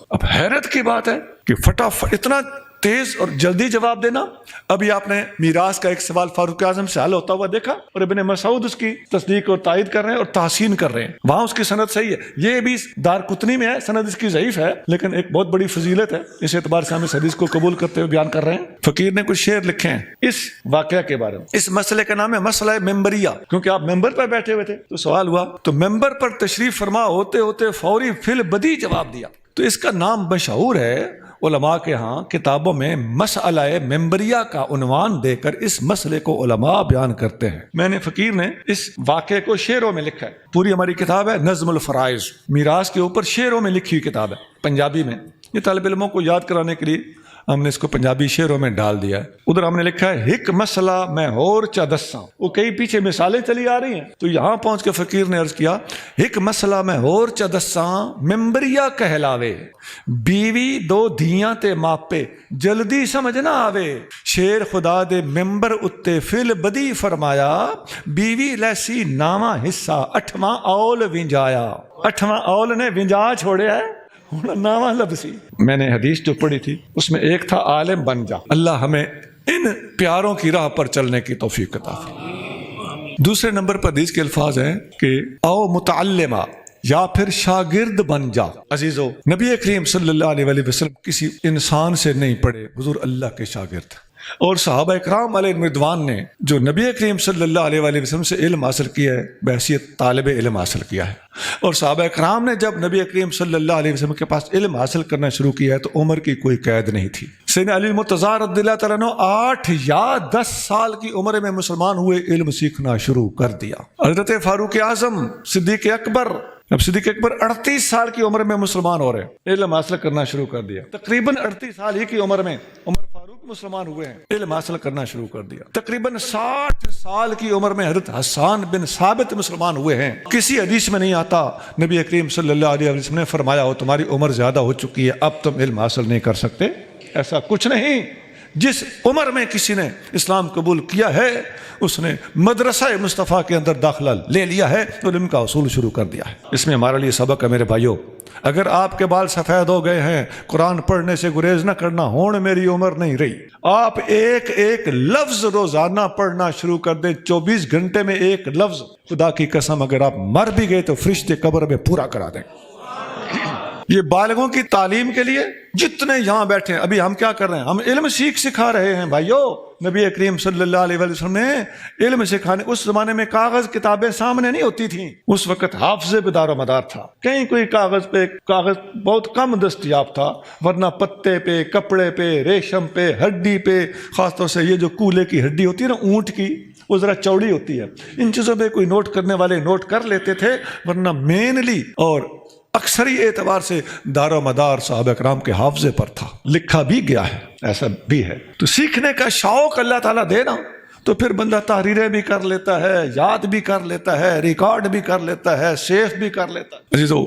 اب حیرت کی بات ہے کہ فٹافٹ اتنا تیز اور جلدی جواب دینا۔ ابھی آپ نے میراث کا ایک سوال فاروق اعظم سے حل ہوتا ہوا دیکھا، اور ابن مسعود اس کی تصدیق اور تائید کر رہے ہیں اور تحسین کر رہے ہیں، وہاں اس کی سند صحیح ہے۔ یہ بھی دارقطنی میں ہے، سند اس کی ضعیف ہے، لیکن ایک بہت بڑی فضیلت ہے، اس اعتبار سے ہم اس حدیث کو قبول کرتے ہوئے بیان کر رہے ہیں۔ فقیر نے کچھ شعر لکھے ہیں اس واقعہ کے بارے میں۔ اس مسئلے کا نام ہے مسئلہ ممبریہ، کیونکہ آپ ممبر پر بیٹھے ہوئے تھے تو سوال ہوا، تو ممبر پر تشریف فرما ہوتے ہوتے فوری فل بدی جواب دیا۔ تو اس کا نام مشہور ہے علماء کے ہاں کتابوں میں، مسئلہ ممبریہ کا عنوان دے کر اس مسئلے کو علماء بیان کرتے ہیں۔ میں نے فقیر نے اس واقعے کو شعروں میں لکھا ہے، پوری ہماری کتاب ہے نظم الفرائض، میراث کے اوپر شعروں میں لکھی ہوئی کتاب ہے، پنجابی میں۔ یہ طالب علموں کو یاد کرانے کے لیے ہم نے اس کو پنجابی شعروں میں ڈال دیا ہے۔ ادھر ہم نے لکھا ہے ہک مسئلہ میں ہور چا دساں، وہ کئی پیچھے مثالیں چلی آ رہی ہیں، تو یہاں پہنچ کے فقیر نے عرض کیا ہک مسئلہ میں ہور چا دساں ممبریہ کہلاوے، بیوی 2 دھیاں تے ماپے جلدی سمجھ نہ آوے، شیر خدا دے ممبر اتے فل بدی فرمایا، بیوی لیسی 9واں حصہ 8واں اول ونجایا۔ 8واں اول نے ونجا چھوڑیا ہے، 9واں لفظی۔ میں نے حدیث جو پڑھی تھی اس میں ایک تھا عالم بن جا۔ اللہ ہمیں ان پیاروں کی راہ پر چلنے کی توفیق عطا فرمائے۔ دوسرے نمبر پر حدیث کے الفاظ ہیں کہ او متعلمہ، یا پھر شاگرد بن جا۔ عزیزو، نبی کریم صلی اللہ علیہ وسلم کسی انسان سے نہیں پڑھے، حضور اللہ کے شاگرد، اور صحابہ اکرام علیہ رضوان نے جو نبی کریم صلی اللہ علیہ وسلم سے علم حاصل کیا ہے بحیثیت طالب علم حاصل کیا ہے، اور صحابہ اکرام نے جب نبی کریم صلی اللہ علیہ وسلم کے پاس علم حاصل کرنا شروع کیا ہے تو عمر کی کوئی قید نہیں تھی۔ سیدنا علی مرتضیٰ رضی اللہ تعالیٰ عنہ 8 یا 10 سال کی عمر میں مسلمان ہوئے، علم سیکھنا شروع کر دیا۔ حضرت فاروق اعظم صدیق اکبر، اب صدیق اکبر 38 سال کی عمر میں مسلمان ہو رہے ہیں، علم حاصل کرنا شروع کر دیا۔ تقریباً 38 سال ہی کی عمر میں عمر فاروق مسلمان ہوئے ہیں، علم حاصل کرنا شروع کر دیا۔ تقریباً 60 سال کی عمر میں حضرت حسان بن ثابت مسلمان ہوئے ہیں۔ کسی حدیث میں نہیں آتا نبی کریم صلی اللہ علیہ وسلم نے فرمایا ہو تمہاری عمر زیادہ ہو چکی ہے اب تم علم حاصل نہیں کر سکتے، ایسا کچھ نہیں۔ جس عمر میں کسی نے اسلام قبول کیا ہے اس نے مدرسہ مصطفیٰ کے اندر داخلہ لے لیا ہے اور علم کا اصول شروع کر دیا ہے۔ اس میں ہمارے لیے سبق ہے میرے بھائیوں، اگر آپ کے بال سفید ہو گئے ہیں قرآن پڑھنے سے گریز نہ کرنا، ہون میری عمر نہیں رہی۔ آپ ایک ایک لفظ روزانہ پڑھنا شروع کر دیں، 24 گھنٹے میں ایک لفظ، خدا کی قسم اگر آپ مر بھی گئے تو فرشتے قبر میں پورا کرا دیں۔ یہ بالغوں کی تعلیم کے لیے جتنے یہاں بیٹھے ہیں، ابھی ہم کیا کر رہے ہیں؟ ہم علم سکھا رہے ہیں بھائیوں۔ نبی کریم صلی اللہ علیہ وسلم نے علم سکھانے، اس زمانے میں کاغذ کتابیں سامنے نہیں ہوتی تھیں، اس وقت حافظے پہ دار و مدار تھا، کہیں کوئی کاغذ بہت کم دستیاب تھا، ورنہ پتے پہ، کپڑے پہ، ریشم پہ، ہڈی پہ، خاص طور سے یہ جو کولے کی ہڈی ہوتی ہے نا اونٹ کی، وہ ذرا چوڑی ہوتی ہے، ان چیزوں پہ کوئی نوٹ کرنے والے نوٹ کر لیتے تھے، ورنہ مینلی اور اکثری اعتبار سے دار و مدار صحابہ کرام کے حافظے پر تھا، لکھا بھی گیا ہے، ایسا بھی ہے۔ تو سیکھنے کا شوق اللہ تعالیٰ دے نا تو پھر بندہ تحریریں بھی کر لیتا ہے، یاد بھی کر لیتا ہے، ریکارڈ بھی کر لیتا ہے، سیف بھی کر لیتا ہے۔ عزیزو،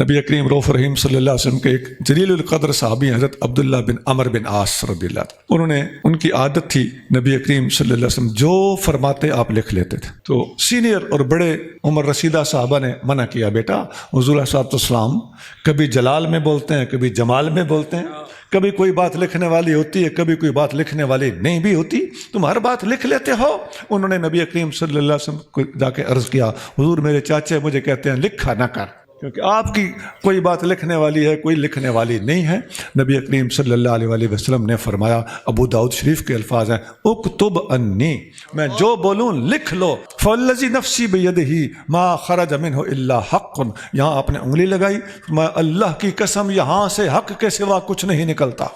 نبی کریم رؤوف رحیم صلی اللہ علیہ وسلم کے ایک جلیل القدر صحابی حضرت عبداللہ بن عمر بن عاص رضی اللہ عنہ، ان کی عادت تھی نبی کریم صلی اللہ علیہ وسلم جو فرماتے آپ لکھ لیتے تھے۔ تو سینئر اور بڑے عمر رسیدہ صحابہ نے منع کیا، بیٹا حضور صلی اللہ علیہ وسلم کبھی جلال میں بولتے ہیں، کبھی جمال میں بولتے ہیں، کبھی کوئی بات لکھنے والی ہوتی ہے، کبھی کوئی بات لکھنے والی نہیں بھی ہوتی، تم ہر بات لکھ لیتے ہو۔ انہوں نے نبی کریم صلی اللہ علیہ وسلم کو جا کے عرض کیا، حضور میرے چاچے مجھے کہتے ہیں لکھا نہ کر، کیونکہ آپ کی کوئی بات لکھنے والی ہے، کوئی لکھنے والی نہیں ہے۔ نبی کریم صلی اللہ علیہ وآلہ وسلم نے فرمایا، ابو داؤد شریف کے الفاظ ہیں، اکتب انی، میں جو بولوں لکھ لو، فوالذی نفسی بیدہ ما خرج منہ الا حق، یہاں آپ نے انگلی لگائی، فرمایا اللہ کی قسم یہاں سے حق کے سوا کچھ نہیں نکلتا۔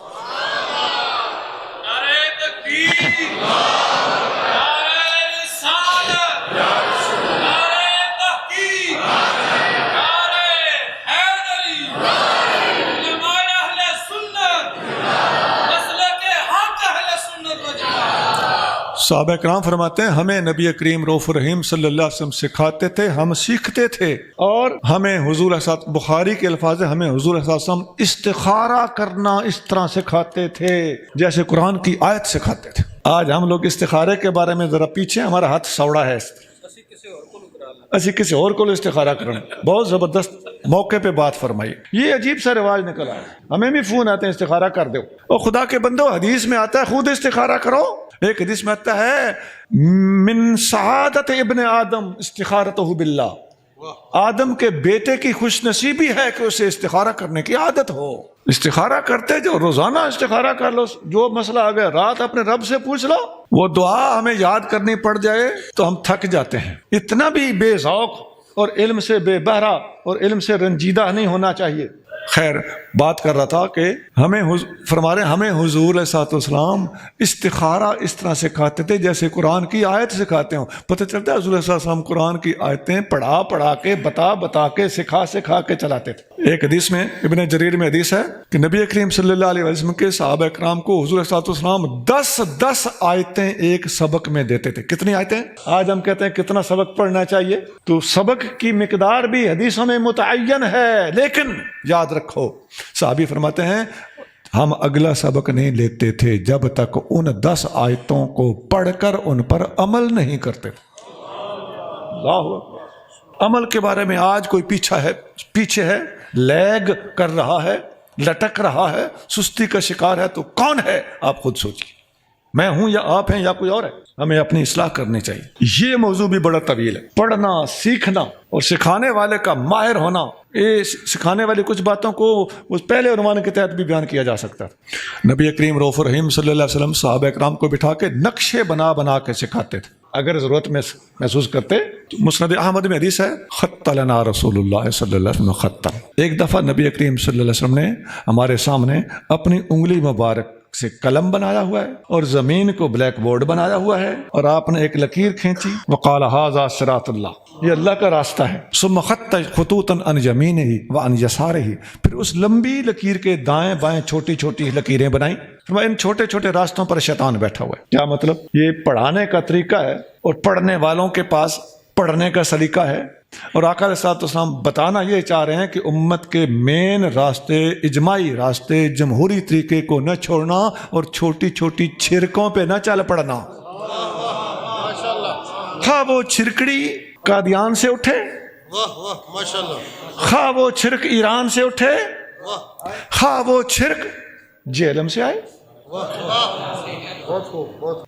صحابہ کرام فرماتے ہیں ہمیں نبی کریم رؤوف رحیم صلی اللہ علیہ وسلم سکھاتے تھے، ہم سیکھتے تھے، اور ہمیں حضور صلی اللہ علیہ وسلم، بخاری کے الفاظ ہیں، ہمیں حضور صلی اللہ علیہ وسلم استخارہ کرنا اس طرح سکھاتے تھے جیسے قرآن کی آیت سکھاتے تھے۔ آج ہم لوگ استخارے کے بارے میں ذرا پیچھے، ہمارا ہاتھ سوڑا ہے، اسی کسی اور کو استخارہ کرنا، بہت زبردست موقع پہ بات فرمائی۔ یہ عجیب سا رواج نکلا ہے، ہمیں بھی فون آتے ہیں استخارہ کر دو، اور خدا کے بندو حدیث میں آتا ہے خود استخارہ کرو۔ ایک حدیث میں آتا ہے من سعادت ابن آدم استخارتہ باللہ، آدم کے بیٹے کی خوش نصیبی ہے کہ اسے استخارہ کرنے کی عادت ہو۔ استخارہ کرتے جو روزانہ استخارہ کر لو، جو مسئلہ آ گیا رات اپنے رب سے پوچھ لو، وہ دعا ہمیں یاد کرنی پڑ جائے تو ہم تھک جاتے ہیں۔ اتنا بھی بے ذوق اور علم سے بے بہرا اور علم سے رنجیدہ نہیں ہونا چاہیے۔ خیر، بات کر رہا تھا کہ ہمیں فرما رہے ہیں ہمیں حضور علیہ السلام استخارہ اس طرح سکھاتے تھے جیسے قرآن کی آیت سکھاتے ہوں۔ پتہ چلتا ہے حضور علیہ السلام قرآن کی آیتیں پڑھا کے بتا کے سکھا کے چلاتے تھے۔ ایک حدیث میں ابن جریر میں حدیث ہے کہ نبی کریم صلی اللہ علیہ وسلم کے صحابہ کرام کو حضور علیہ السلام 10 آیتیں ایک سبق میں دیتے تھے۔ کتنی آیتیں؟ آج ہم کہتے ہیں کتنا سبق پڑھنا چاہیے، تو سبق کی مقدار بھی حدیثوں میں متعین ہے، لیکن یاد رکھو صحابی فرماتے ہیں ہم اگلا سبق نہیں لیتے تھے جب تک ان 10 آیتوں کو پڑھ کر ان پر عمل نہیں کرتے۔ اللہ عمل کے بارے میں آج کوئی پیچھے ہے، لیگ کر رہا ہے، لٹک رہا ہے، سستی کا شکار ہے، تو کون ہے؟ آپ خود سوچیے، میں ہوں یا آپ ہیں یا کوئی اور ہے؟ ہمیں اپنی اصلاح کرنی چاہیے۔ یہ موضوع بھی بڑا طویل ہے، پڑھنا، سیکھنا اور سکھانے والے کا ماہر ہونا، یہ سکھانے والی کچھ باتوں کو اس پہلے عنوان کے تحت بھی بیان کیا جا سکتا ہے۔ نبی کریم رؤوف رحیم صلی اللہ علیہ وسلم صحابہ کرام کو بٹھا کے نقشے بنا کے سکھاتے تھے، اگر ضرورت میں محسوس کرتے۔ مسند احمد میں حدیث ہے خط لنا رسول اللہ صلی اللہ علیہ وسلم خطا، ایک دفعہ نبی کریم صلی اللہ علیہ وسلم نے ہمارے سامنے اپنی انگلی مبارک سے قلم بنایا ہوا ہے اور زمین کو بلیک بورڈ بنایا ہوا ہے، اور آپ نے ایک لکیر کھینچی، وقال ھذا صراط اللہ، یہ اللہ کا راستہ ہے۔ ثم خط خطوطا عن یمینہ وعن یسارہ، پھر اس لمبی لکیر کے دائیں بائیں چھوٹی لکیریں بنائیں۔ ان چھوٹے چھوٹے راستوں پر شیطان بیٹھا ہوا ہے۔ کیا مطلب؟ یہ پڑھانے کا طریقہ ہے اور پڑھنے والوں کے پاس پڑھنے کا سلیقہ ہے، اور آقا علیہ السلام بتانا یہ چاہ رہے ہیں کہ امت کے مین راستے، اجماعی راستے، جمہوری طریقے کو نہ چھوڑنا اور چھوٹی چھرکوں پہ نہ چل پڑنا۔ خواہ وہ چھرکڑی قادیان سے اٹھے، خواہ وہ چھرک ایران سے اٹھے، خواہ وہ چھرک جہلم سے آئے۔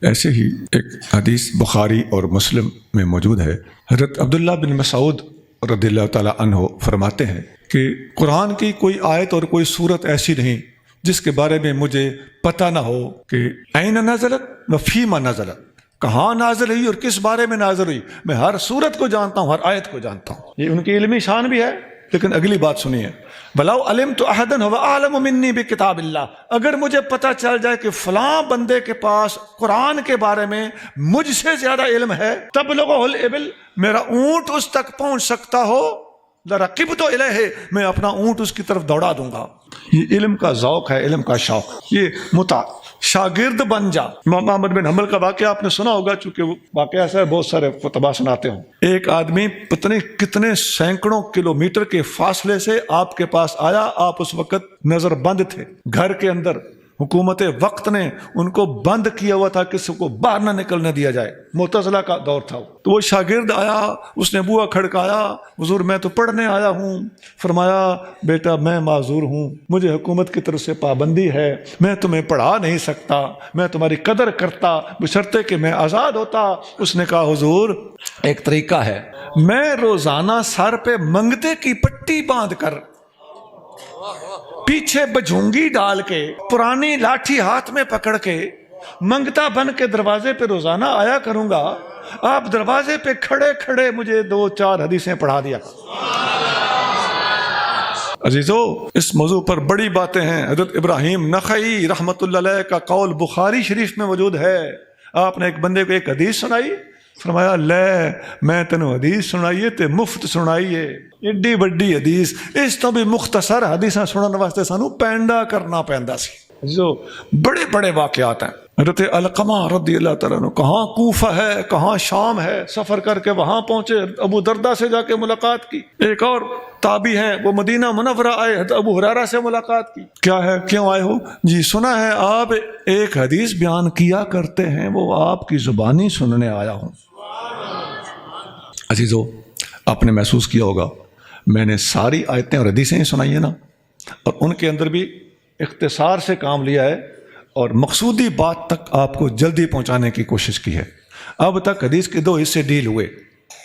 ایسے ہی ایک حدیث بخاری اور مسلم میں موجود ہے، حضرت عبداللہ بن مسعود رضی اللہ تعالیٰ عنہ فرماتے ہیں کہ قرآن کی کوئی آیت اور کوئی سورت ایسی نہیں جس کے بارے میں مجھے پتہ نہ ہو کہ این نزلت و فیما نزلت، کہاں نازل ہوئی اور کس بارے میں نازل ہوئی۔ میں ہر سورت کو جانتا ہوں، ہر آیت کو جانتا ہوں، یہ ان کی علمی شان بھی ہے۔ لیکن اگلی بات سنیے، وَلَوْ عَلِمْتُ أَحَدًا هُوَ أَعْلَمُ مِنِّي بِكِتَابِ اللَّهِ، اگر مجھے پتہ چل جائے کہ فلاں بندے کے پاس قرآن کے بارے میں مجھ سے زیادہ علم ہے، تَبْلُغُهُ الْإِبِلُ، میرا اونٹ اس تک پہنچ سکتا ہو، لَرَقِبْتُ إِلَيْهِ، میں اپنا اونٹ اس کی طرف دوڑا دوں گا۔ یہ علم کا ذوق ہے، علم کا شوق، یہ شاگرد بن جا. امام احمد بن حنبل کا واقعہ آپ نے سنا ہوگا، چونکہ وہ واقعہ ایسا ہے بہت سارے فتوا سناتے ہوں. ایک آدمی پتہ نہیں کتنے سینکڑوں کلومیٹر کے فاصلے سے آپ کے پاس آیا. آپ اس وقت نظر بند تھے گھر کے اندر، حکومت وقت نے ان کو بند کیا ہوا تھا، کسی کو باہر نہ نکلنے دیا جائے. معتزلہ کا دور تھا. تو وہ شاگرد آیا، اس نے بوا کھڑکایا، حضور میں تو پڑھنے آیا ہوں. فرمایا بیٹا میں معذور ہوں، مجھے حکومت کی طرف سے پابندی ہے، میں تمہیں پڑھا نہیں سکتا، میں تمہاری قدر کرتا بشرطے کہ میں آزاد ہوتا. اس نے کہا حضور ایک طریقہ ہے، میں روزانہ سر پہ منگتے کی پٹی باندھ کر پیچھے بجھونگی ڈال کے پرانی لاٹھی ہاتھ میں پکڑ کے منگتا بن کے دروازے پہ روزانہ آیا کروں گا. آپ دروازے پہ کھڑے کھڑے مجھے 2-4 حدیثیں پڑھا دیا. عزیزو اس موضوع پر بڑی باتیں ہیں. حضرت ابراہیم نخعی رحمت اللہ علیہ کا قول بخاری شریف میں موجود ہے. آپ نے ایک بندے کو ایک حدیث سنائی، فرمایا لے میں تینوں حدیث سنائیے تے مفت سنائیے. ایڈی بڑی حدیث، اس تو بھی مختصر حدیثاں سننے واسطے سانو پینڈا کرنا پیندا سی. جو بڑے بڑے واقعات ہیں. حضرت علقمہ رضی اللہ تعالیٰ عنہ کہاں کوفہ ہے کہاں شام ہے، سفر کر کے وہاں پہنچے، ابو دردہ سے جا کے ملاقات کی. ایک اور تابعی ہیں وہ مدینہ منورہ آئے، ابو ہریرہ سے ملاقات کی. کیا ہے کیوں آئے ہو؟ جی سنا ہے آپ ایک حدیث بیان کیا کرتے ہیں، وہ آپ کی زبانی سننے آیا ہوں. عزیزو آپ نے محسوس کیا ہوگا میں نے ساری آیتیں اور حدیثیں ہی سنائی ہیں نا، اور ان کے اندر بھی اختصار سے کام لیا ہے اور مقصودی بات تک آپ کو جلدی پہنچانے کی کوشش کی ہے. اب تک حدیث کے 2 حصے ڈیل ہوئے،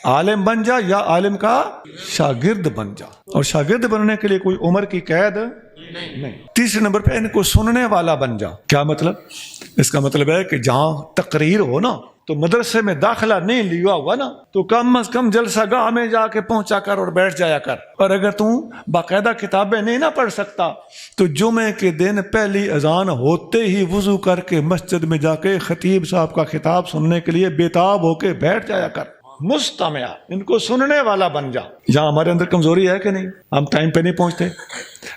عالم بن جا یا عالم کا شاگرد بن جا. اور شاگرد بننے کے لیے کوئی عمر کی قید نہیں. تیسرے نمبر پہ ان کو سننے والا بن جا. کیا مطلب؟ اس کا مطلب ہے کہ جہاں تقریر ہو نا، تو مدرسے میں داخلہ نہیں لیا ہوا نا، تو کم از کم جلسہ گاہ میں جا کے پہنچا کر اور بیٹھ جایا کر. اور اگر تم باقاعدہ کتابیں نہیں نہ پڑھ سکتا تو جمعے کے دن پہلی اذان ہوتے ہی وضو کر کے مسجد میں جا کے خطیب صاحب کا خطاب سننے کے لیے بےتاب ہو کے بیٹھ جایا کر. مستمع، ان کو سننے والا بن جا. یہاں ہمارے اندر کمزوری ہے کہ نہیں؟ ہم ٹائم پہ نہیں پہنچتے.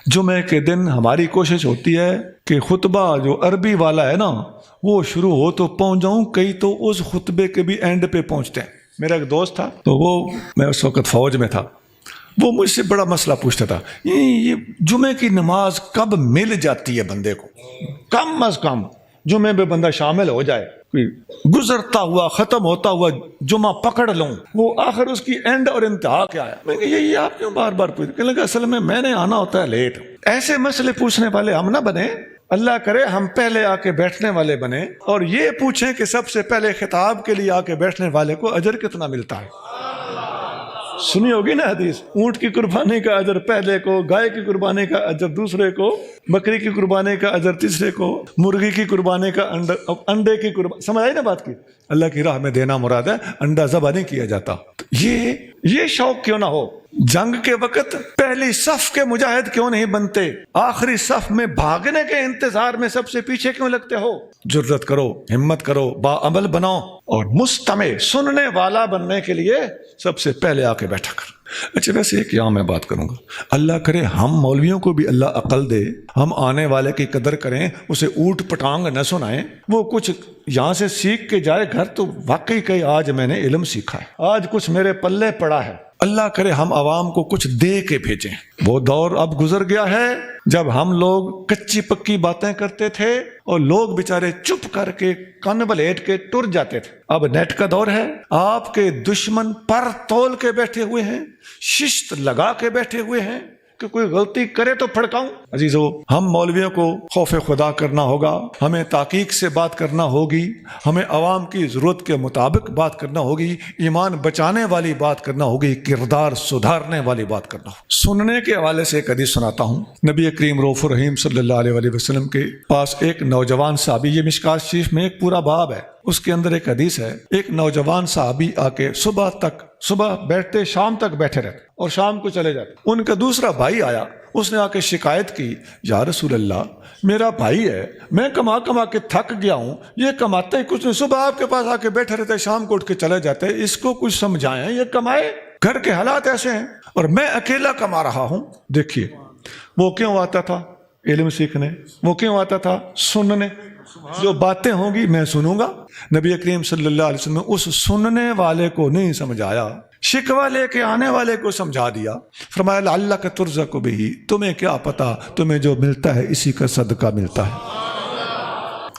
جمعے کے دن ہماری کوشش ہوتی ہے کہ خطبہ جو عربی والا ہے نا وہ شروع ہو تو پہنچ جاؤں، کئی تو اس خطبے کے بھی اینڈ پہ پہنچتے ہیں. میرا ایک دوست تھا، تو وہ میں اس وقت فوج میں تھا، وہ مجھ سے بڑا مسئلہ پوچھتا تھا، یہ جمعے کی نماز کب مل جاتی ہے بندے کو؟ کم از کم جمعے میں بندہ شامل ہو جائے، کوئی گزرتا ہوا ختم ہوتا ہوا جمعہ پکڑ لوں. وہ آخر اس کی اینڈ اور انتہا کیا ہے؟ میں کہ یہ آپ کیوں بار بار پوچھتے؟ کہنے لگا اصل میں نے آنا ہوتا ہے لیٹ. ایسے مسئلے پوچھنے والے ہم نہ بنے، اللہ کرے ہم پہلے آ کے بیٹھنے والے بنے اور یہ پوچھیں کہ سب سے پہلے خطاب کے لیے آ کے بیٹھنے والے کو اجر کتنا ملتا ہے. سنی ہوگی نا حدیث، اونٹ کی قربانی کا اجر پہلے کو، گائے کی قربانی کا اجر دوسرے کو، بکری کی قربانی کا اجر تیسرے کو، مرغی کی قربانی کا انڈے کی قربانی. سمجھ آئی نا بات کی؟ اللہ کی راہ میں دینا مراد ہے، انڈا ذبح نہیں کیا جاتا. یہ شوق کیوں نہ ہو؟ جنگ کے وقت پہلی صف کے مجاہد کیوں نہیں بنتے؟ آخری صف میں بھاگنے کے انتظار میں سب سے پیچھے کیوں لگتے ہو؟ جرت کرو، ہمت کرو، باعمل بناؤ اور مستمع سننے والا بننے کے لیے سب سے پہلے آ کے بیٹھا کر. اچھا ویسے ایک یہاں میں بات کروں گا، اللہ کرے ہم مولویوں کو بھی اللہ عقل دے، ہم آنے والے کی قدر کریں، اسے اوٹ پٹانگ نہ سنائیں. وہ کچھ یہاں سے سیکھ کے جائے گھر تو واقعی کہ آج میں نے علم سیکھا ہے، آج کچھ میرے پلے پڑا ہے. اللہ کرے ہم عوام کو کچھ دے کے بھیجیں. وہ دور اب گزر گیا ہے جب ہم لوگ کچی پکی باتیں کرتے تھے اور لوگ بیچارے چپ کر کے کن بلیٹ کے ٹر جاتے تھے. اب نیٹ کا دور ہے، آپ کے دشمن پر تول کے بیٹھے ہوئے ہیں، ششت لگا کے بیٹھے ہوئے ہیں کہ کوئی غلطی کرے تو پھڑکاؤں. عزیزو ہم مولویوں کو خوف خدا کرنا ہوگا، ہمیں تحقیق سے بات کرنا ہوگی، ہمیں عوام کی ضرورت کے مطابق بات کرنا ہوگی، ایمان بچانے والی بات کرنا ہوگی، کردار سدھارنے والی بات کرنا ہوگی. سننے کے حوالے سے ایک حدیث سناتا ہوں. نبی کریم رؤوف الرحیم صلی اللہ علیہ وسلم کے پاس ایک نوجوان صحابی، یہ مشکات شریف میں ایک پورا باب ہے، اس کے اندر ایک حدیث ہے. ایک نوجوان صحابی آ کے صبح بیٹھتے شام تک بیٹھے رہتے اور شام کو چلے جاتے. ان کا دوسرا بھائی آیا، اس نے آ کے شکایت کی، یا رسول اللہ میرا بھائی ہے، میں کما کے تھک گیا ہوں، یہ کماتے ہیں کچھ نہیں، صبح آپ کے پاس آ کے بیٹھے رہتے، شام کو اٹھ کے چلے جاتے، اس کو کچھ سمجھائیں، یہ کمائے، گھر کے حالات ایسے ہیں اور میں اکیلا کما رہا ہوں. دیکھیے وہ کیوں آتا تھا علم سیکھنے، وہ کیوں آتا تھا سننے. جو باتیں ہوں گی میں سنوں گا. نبی کریم صلی اللہ علیہ وسلم نے اس سننے والے کو نہیں سمجھایا, شکوہ لے کے آنے والے کو سمجھا دیا. فرمایا لعلک ترزق بہ, تمہیں کیا پتا, تمہیں جو ملتا ہے اسی کا صدقہ ملتا ہے.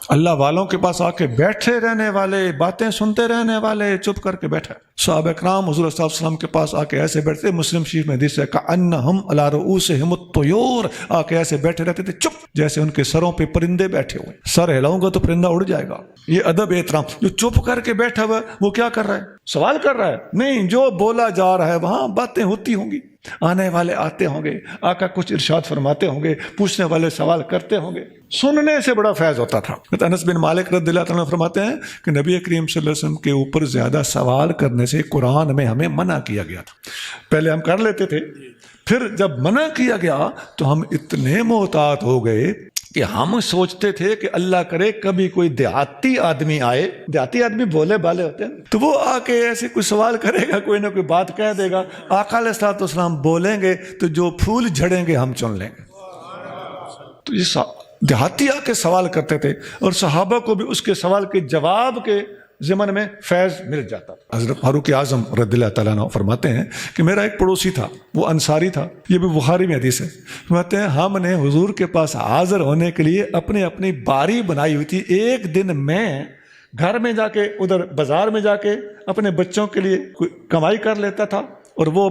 اللہ والوں کے پاس آ کے بیٹھے رہنے والے, باتیں سنتے رہنے والے, چپ کر کے بیٹھا. صحابہ کرام حضور صلی اللہ علیہ وسلم کے پاس آ کے ایسے بیٹھتے, مسلم شریف میں حدیث ہے کأنہم علی رؤوسہم الطیور, آ کے ایسے بیٹھے رہتے تھے چپ, جیسے ان کے سروں پہ پرندے بیٹھے ہوئے. سر ہلاؤں گا تو پرندہ اڑ جائے گا. یہ ادب احترام. جو چپ کر کے بیٹھا ہوا وہ کیا کر رہا ہے, سوال کر رہا ہے نہیں, جو بولا جا رہا ہے وہاں باتیں ہوتی ہوں گی, آنے والے آتے ہوں گے, آقا کچھ ارشاد فرماتے ہوں گے, پوچھنے والے سوال کرتے ہوں گے. سننے سے بڑا فیض ہوتا تھا. انس بن مالک رضی اللہ تعالیٰ فرماتے ہیں کہ نبی کریم صلی اللہ علیہ وسلم کے اوپر زیادہ سوال کرنے سے قرآن میں ہمیں منع کیا گیا تھا. پہلے ہم کر لیتے تھے, پھر جب منع کیا گیا تو ہم اتنے محتاط ہو گئے کہ ہم سوچتے تھے کہ اللہ کرے کبھی کوئی دیہاتی آدمی آئے, دیہاتی آدمی بولے بالے ہوتے ہیں, تو وہ آ کے ایسے کوئی سوال کرے گا, کوئی نہ کوئی بات کہہ دے گا, آقا علیہ الصلوۃ والسلام بولیں گے تو جو پھول جھڑیں گے ہم چن لیں گے. تو یہ دیہاتی آ کے سوال کرتے تھے, اور صحابہ کو بھی اس کے سوال کے جواب کے ضمن میں فیض مل جاتا تھا. حضرت فاروق اعظم رضی اللہ تعالیٰ عنہ فرماتے ہیں کہ میرا ایک پڑوسی تھا, وہ انصاری تھا, یہ بھی بخاری میں حدیث ہے. فرماتے ہیں ہم نے حضور کے پاس حاضر ہونے کے لیے اپنی باری بنائی ہوئی تھی. ایک دن میں گھر میں جا کے, ادھر بازار میں جا کے اپنے بچوں کے لیے کمائی کر لیتا تھا, اور وہ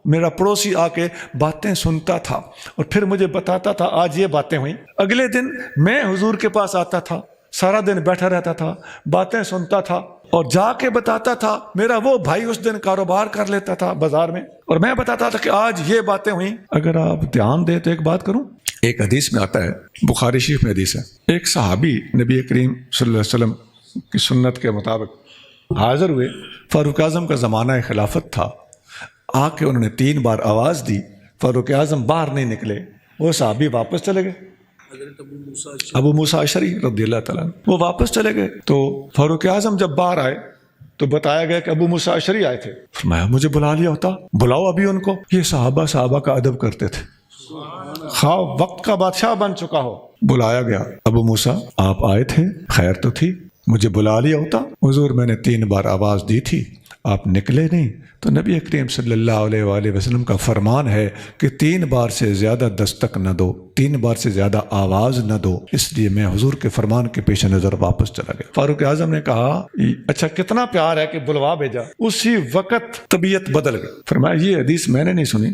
میرا پڑوسی آ کے باتیں سنتا تھا اور پھر مجھے بتاتا تھا آج یہ باتیں ہوئیں. اگلے دن میں حضور کے پاس آتا تھا, سارا دن بیٹھا رہتا تھا, باتیں سنتا تھا اور جا کے بتاتا تھا. میرا وہ بھائی اس دن کاروبار کر لیتا تھا بازار میں, اور میں بتاتا تھا کہ آج یہ باتیں ہوئیں. اگر آپ دھیان دیں تو ایک بات کروں, ایک حدیث میں آتا ہے, بخاری شریف میں حدیث ہے, ایک صحابی نبی کریم صلی اللہ علیہ وسلم کی سنت کے مطابق حاضر ہوئے. فاروق اعظم کا زمانہ خلافت تھا. آ کے انہوں نے 3 بار آواز دی, فاروق اعظم باہر نہیں نکلے. وہ صحابی واپس چلے گئے, ابو موسیٰ اشعری رضی اللہ تعالیٰ عنہ, وہ واپس چلے گئے. تو فاروق اعظم جب باہر آئے تو بتایا گیا کہ ابو موسیٰ اشعری آئے تھے. فرمایا مجھے بلا لیا ہوتا, بلاؤ ابھی ان کو. یہ صحابہ کا ادب کرتے تھے, خواہ وقت کا بادشاہ بن چکا ہو. بلایا گیا, ابو موسیٰ آپ آئے تھے, خیر تو تھی, مجھے بلا لیا ہوتا. حضور میں نے 3 بار آواز دی تھی, آپ نکلے نہیں. تو نبی کریم صلی اللہ علیہ وآلہ وسلم کا فرمان ہے کہ 3 بار سے زیادہ دستک نہ دو, 3 بار سے زیادہ آواز نہ دو. اس لیے میں حضور کے فرمان کے پیش نظر واپس چلا گیا. فاروق اعظم نے کہا اچھا کتنا پیار ہے کہ بلوا بھیجا. اسی وقت طبیعت بدل گئی. فرمایا یہ حدیث میں نے نہیں سنی,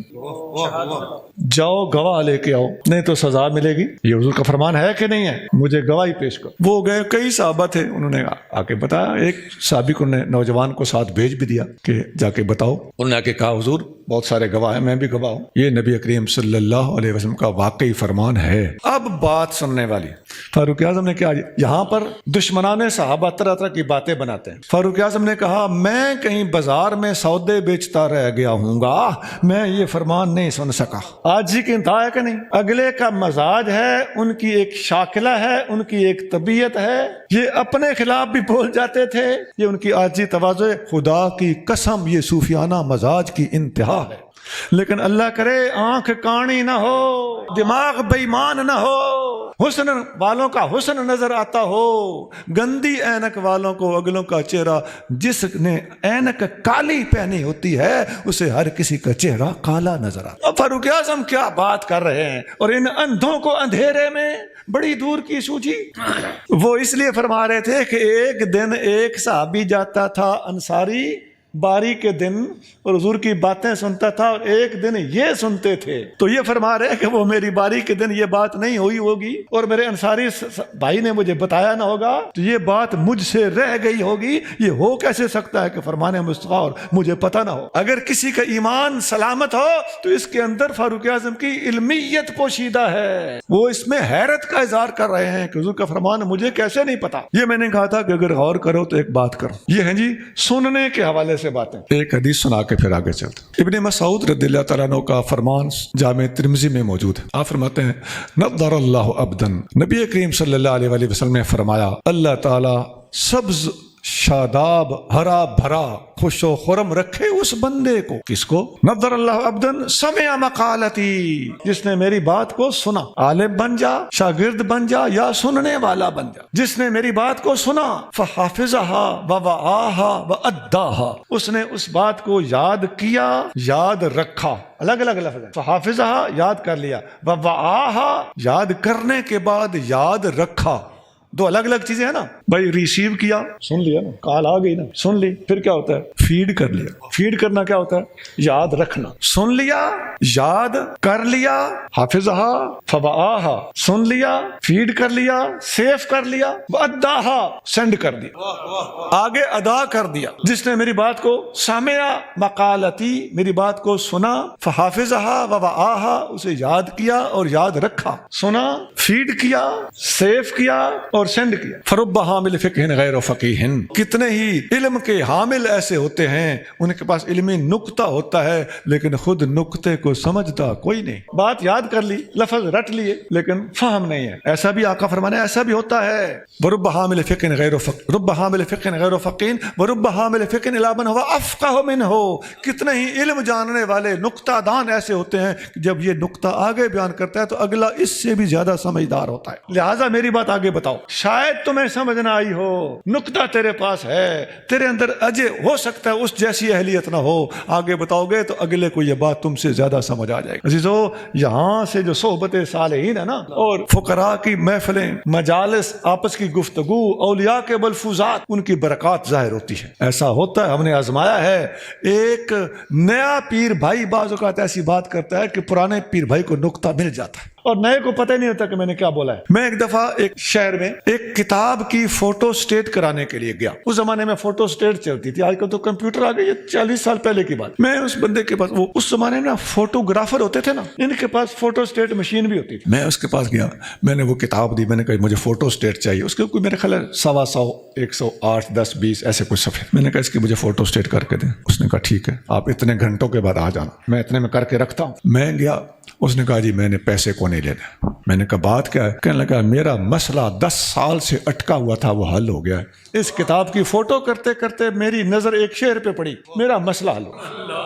جاؤ گواہ لے کے آؤ, نہیں تو سزا ملے گی. یہ حضور کا فرمان ہے کہ نہیں ہے, مجھے گواہی پیش کرو. وہ گئے, کئی صحابہ تھے, انہوں نے آ کے بتایا. ایک صحابی کو نوجوان کو ساتھ بھیج بھی دیا کہ جا کے بتاؤ. انہوں نے آ کے کہا حضور بہت سارے گواہ ہیں, میں بھی گواہ ہوں, یہ نبی کریم صلی اللہ علیہ وسلم کا واقعی فرمان ہے. اب بات سننے والی. فاروق اعظم نے کہا یہاں پر دشمنان صحابہ طرح طرح کی باتیں بناتے ہیں. فاروق اعظم نے کہا میں کہیں بازار میں سودے بیچتا رہ گیا ہوں گا, میں یہ فرمان نہیں سن سکا. آج ہی کی انتہا ہے کہ نہیں. اگلے کا مزاج ہے, ان کی ایک شاکلہ ہے, ان کی ایک طبیعت ہے. یہ اپنے خلاف بھی بول جاتے تھے, یہ ان کی عاجزی تواضع. خدا کی قسم یہ صوفیانہ مزاج کی انتہا ہے. لیکن اللہ کرے آنکھ کانی نہ ہو, دماغ بے ایمان نہ ہو, حسن والوں کا حسن نظر آتا ہو, گندی اینک والوں کو اگلوں کا چہرہ, جس نے اینک کالی پہنی ہوتی ہے اسے ہر کسی کا چہرہ کالا نظر آتا. اب فاروق اعظم کیا بات کر رہے ہیں, اور ان اندھوں کو اندھیرے میں بڑی دور کی سوجھی. وہ اس لیے فرما رہے تھے کہ ایک دن ایک صحابی جاتا تھا انصاری باری کے دن اور حضور کی باتیں سنتا تھا, اور ایک دن یہ سنتے تھے. تو یہ فرما رہے کہ وہ میری باری کے دن یہ بات نہیں ہوئی ہوگی, اور میرے انصاری بھائی نے مجھے بتایا نہ ہوگا, تو یہ بات مجھ سے رہ گئی ہوگی. یہ ہو کیسے سکتا ہے کہ فرمان مصطفیٰ اور مجھے پتہ نہ ہو. اگر کسی کا ایمان سلامت ہو تو اس کے اندر فاروق اعظم کی علمیت پوشیدہ ہے. وہ اس میں حیرت کا اظہار کر رہے ہیں کہ حضور کا فرمان مجھے کیسے نہیں پتا. یہ میں نے کہا تھا کہ اگر غور کرو تو ایک بات کرو. یہ ہے جی سننے کے حوالے سے باتیں. ایک حدیث سنا کے پھر آگے چلتے. ابن مسعود رضی اللہ تعالیٰ عنہ کا فرمان جامع ترمذی میں موجود ہے. آپ فرماتے ہیں نضر اللہ عبدا, نبی کریم صلی اللہ علیہ وسلم نے فرمایا اللہ تعالیٰ سبز شاداب ہرا بھرا خوش و خرم رکھے اس بندے کو. کس کو؟ نظر اللہ عبدن سمع مقالتی، جس نے میری بات کو سنا. عالم بن جا، شاگرد بن جا، یا سننے والا بن جا. جس نے میری بات کو سنا فحافظها ووعاها واداها، اس نے اس بات کو یاد کیا، یاد رکھا. الگ الگ لفظ ہے. فحافظها یاد کر لیا، ووعاها یاد کرنے کے بعد یاد رکھا. دو الگ الگ چیزیں ہیں نا بھائی. ریسیو کیا، سن لیا نا، کال آ گئی نا، سن لی. پھر کیا ہوتا ہے؟ فیڈ کر لیا. فیڈ کرنا کیا ہوتا ہے؟ یاد رکھنا. سن لیا، یاد کر لیا. حافظها فوعاها، سن لیا، فیڈ کر لیا، سیف کر لیا. واداها سینڈ کر دیا، آگے ادا کر دیا. جس نے میری بات کو سمع مقالتی، میری بات کو سنا. فحافظها ووعاها، اسے یاد کیا اور یاد رکھا. سنا، فیڈ کیا، سیف کیا اور سینڈ کیا. فرب حامل فقہ غیر فقیہ، کتنے ہی علم کے حامل ایسے ہوتے ہیں، ان کے پاس علمی نکتہ ہوتا ہے لیکن خود نکتے کو سمجھتا کوئی نہیں. بات یاد کر لی، لفظ رٹ لیے لیکن فہم نہیں ہے. ایسا بھی آقا فرمانے ایسا بھی ہوتا ہے. ورب حامل فقہ غیر فقیہ، رب حامل فقہ غیر فقیہ ورب حامل فقہ الی من هو افقہ منہ. کتنے ہی علم جاننے والے نکتہ دان ایسے ہوتے ہیں کہ جب یہ نکتہ آگے بیان کرتا ہے تو اگلا اس سے بھی زیادہ سمجھدار ہوتا ہے. لہٰذا میری بات آگے بتاؤ. شاید تمہیں سمجھ نہ آئی ہو، نکتہ تیرے پاس ہے، تیرے اندر اجے ہو سکتا ہے اس جیسی اہلیت نہ ہو. آگے بتاؤ گے تو اگلے کو یہ بات تم سے زیادہ سمجھ آ جائے گی. عزیزو، یہاں سے جو صحبت صالحین ہے نا، اور فقراء کی محفلیں، مجالس، آپس کی گفتگو، اولیاء کے ملفوظات، ان کی برکات ظاہر ہوتی ہے. ایسا ہوتا ہے، ہم نے آزمایا ہے. ایک نیا پیر بھائی بعض اوقات ایسی بات کرتا ہے کہ پرانے پیر بھائی کو نکتہ مل جاتا ہے اور نئے کو پتہ نہیں ہوتا کہ میں نے کیا بولا ہے. میں ایک دفعہ ایک شہر میں ایک کتاب کی فوٹو سٹیٹ کرانے کے لیے گیا. اس زمانے میں فوٹو سٹیٹ چلتی تھی، آج کل تو کمپیوٹر آ گئی ہے. 40 سال پہلے کی بات. میں اس بندے کے پاس، وہ اس زمانے میں فوٹوگرافر ہوتے تھے نا، ان کے پاس فوٹو سٹیٹ مشین بھی ہوتی تھی. میں اس کے پاس گیا، میں نے وہ کتاب دی، میں نے کہا مجھے فوٹو سٹیٹ چاہیے. اس کے کوئی میرے خیال ہے 100 108 10 20 ایسے کچھ صفحے. میں نے کہا اس کی مجھے فوٹو سٹیٹ کر کے دیں. اس نے کہا ٹھیک ہے، آپ اتنے گھنٹوں کے بعد آ جانا، میں اتنے میں کر کے رکھتا ہوں. میں گیا، اس نے کہا جی میں نے پیسے کو نہیں لینے. میں نے کہا بات کیا ہے؟ کہنے لگا میرا مسئلہ 10 سال سے اٹکا ہوا تھا، وہ حل ہو گیا ہے. اس کتاب کی فوٹو کرتے کرتے میری نظر ایک شعر پہ پڑی، میرا مسئلہ حل ہو گیا.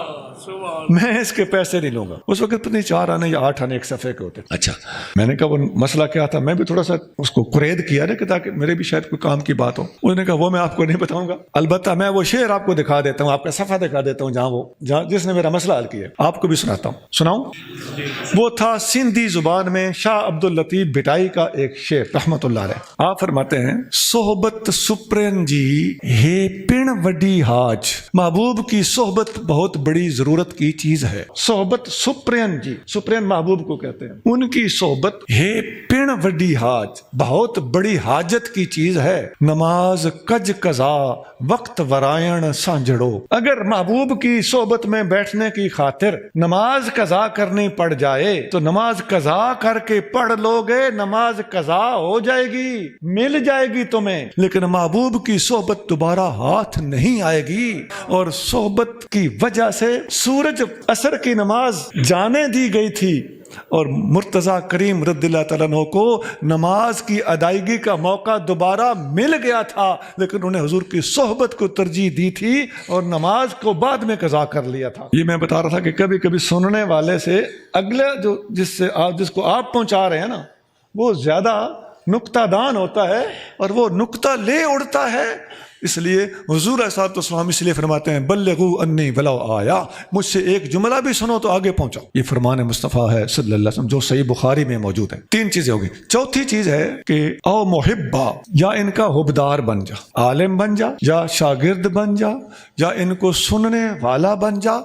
میں اس کے پیسے نہیں لوں گا. اس وقت پتہ نہیں 4 آنے یا 8 آنے ایک صفحے کے ہوتے. اچھا، میں نے کہا وہ مسئلہ کیا تھا؟ میں بھی تھوڑا سا اس کو قرید کیا نا کہ تاکہ میرے بھی شاید کوئی کام کی بات ہو. اس نے کہا وہ میں آپ کو نہیں بتاؤں گا، البتہ میں وہ شعر آپ کو دکھا دیتا ہوں، آپ کا صفحہ دکھا دیتا ہوں جہاں جس نے میرا مسئلہ حل کیا. آپ کو بھی سناتا ہوں. سناؤں؟ وہ تھا سندھی زبان میں شاہ عبد اللطیف بھٹائی کا ایک شعر رحمت اللہ علیہ. آپ فرماتے ہیں صحبت سپرین جی ہے پن وڈی حاج. محبوب کی صحبت بہت بڑی ضرورت کی چیز ہے. صحبت سپرین جی، سپرین محبوب کو کہتے ہیں، ان کی صحبت ہے پن وڈی حاج، بہت بڑی حاجت کی چیز ہے. نماز کج قضا وقت ورائن سانجڑو. اگر محبوب کی صحبت میں بیٹھنے کی خاطر نماز قضا کرنی پڑ جائے تو نماز قضا کر کے پڑھ لو گے، نماز قضا ہو جائے گی، مل جائے گی تمہیں، لیکن محبوب کی صحبت دوبارہ ہاتھ نہیں آئے گی. اور صحبت کی وجہ سے سورج عصر کی نماز جانے دی گئی تھی اور مرتضیٰ کریم رضی اللہ تعالیٰ عنہ کو نماز کی ادائیگی کا موقع دوبارہ مل گیا تھا، لیکن انہیں حضور کی صحبت کو ترجیح دی تھی اور نماز کو بعد میں قضا کر لیا تھا. یہ میں بتا رہا تھا کہ کبھی کبھی سننے والے سے اگلے جس کو آپ پہنچا رہے ہیں نا، وہ زیادہ نکتہ دان ہوتا ہے اور وہ نکتہ لے اڑتا ہے. اس لیے حضور صلی اللہ علیہ وسلم اس لیے فرماتے ہیں بلغوا انی ولو آیا، مجھ سے ایک جملہ بھی سنو تو آگے پہنچاؤ. یہ فرمان مصطفیٰ ہے صلی اللہ علیہ وسلم جو صحیح بخاری میں موجود ہے. 3 چیزیں ہوگی. چوتھی چیز ہے کہ او محبا، یا ان کا حبدار بن جا، عالم بن جا، یا شاگرد بن جا، یا ان کو سننے والا بن جا،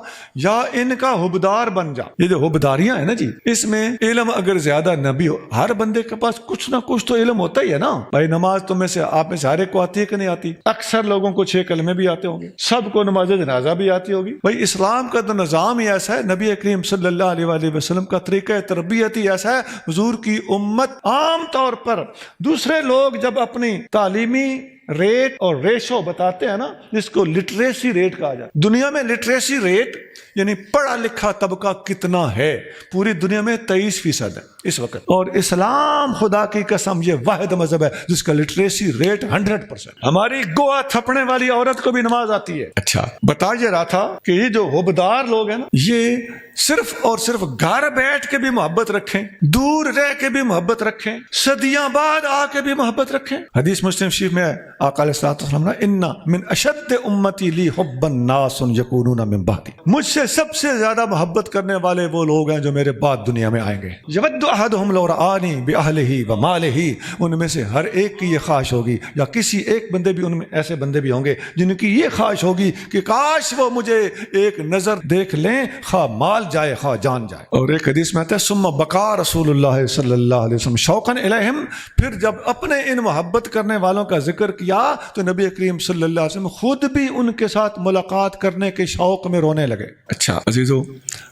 یا ان کا حبدار بن جا. یہ جو حبداریاں ہیں نا جی، اس میں علم اگر زیادہ نہ بھی ہو، ہر بندے کے پاس کچھ نہ کچھ تو علم ہوتا ہی ہے نا. بھائی نماز تم میں سے، آپ میں سے ہر ایک کو آتی ہے کہ نہیں آتی؟ اکثر لوگوں کو 6 کلمے بھی آتے ہوں گے، سب کو نماز جنازہ بھی آتی ہوگی. بھائی اسلام کا تو نظام ہی ایسا ہے، نبی کریم صلی اللہ علیہ وآلہ وسلم کا طریقہ تربیت ہی ایسا ہے. حضور کی امت عام طور پر دوسرے لوگ جب اپنی تعلیمی ریٹ اور ریشو بتاتے ہیں نا، جس کو لٹریسی ریٹ کہا جاتا ہے. دنیا میں لٹریسی ریٹ یعنی پڑھا لکھا طبقہ کتنا ہے، پوری دنیا میں 23% ہے اس وقت. اور اسلام خدا کی قسم یہ واحد مذہب ہے جس کا لٹریسی ریٹ 100%. ہماری گوا تھپنے والی عورت کو بھی نماز آتی ہے. اچھا بتا یہ رہا تھا کہ یہ جو حبدار لوگ ہیں نا، یہ صرف اور صرف گھر بیٹھ کے بھی محبت رکھیں، دور رہ کے بھی محبت رکھیں، صدیاں بعد آ کے بھی محبت رکھیں. حدیث مسلم شریف میں آقا علیہ الصلوۃ والسلام نے ان من اشد امتی لی حبا ناس یکونون من بعدی، مجھ سے سب سے زیادہ محبت کرنے والے وہ لوگ ہیں جو میرے بعد دنیا میں آئیں گے. یود احدہم لو رآنی باہلہ ومالہ، ان میں سے ہر ایک کی یہ خواہش ہوگی، یا کسی ایک بندے بھی، ان میں ایسے بندے بھی ہوں گے جن کی یہ خواہش ہوگی کہ کاش وہ مجھے ایک نظر دیکھ لیں، خواہ مال جائے خواہ جان جائے. اور ایک حدیث میں آتا ہے ثم بقا رسول اللہ صلی اللہ علیہ وسلم شوقاً الیہم، پھر جب اپنے ان محبت کرنے والوں کا ذکر کیا تو نبی کریم صلی اللہ علیہ وسلم خود بھی ان کے ساتھ ملاقات کرنے کے شوق میں رونے لگے. اچھا عزیزو،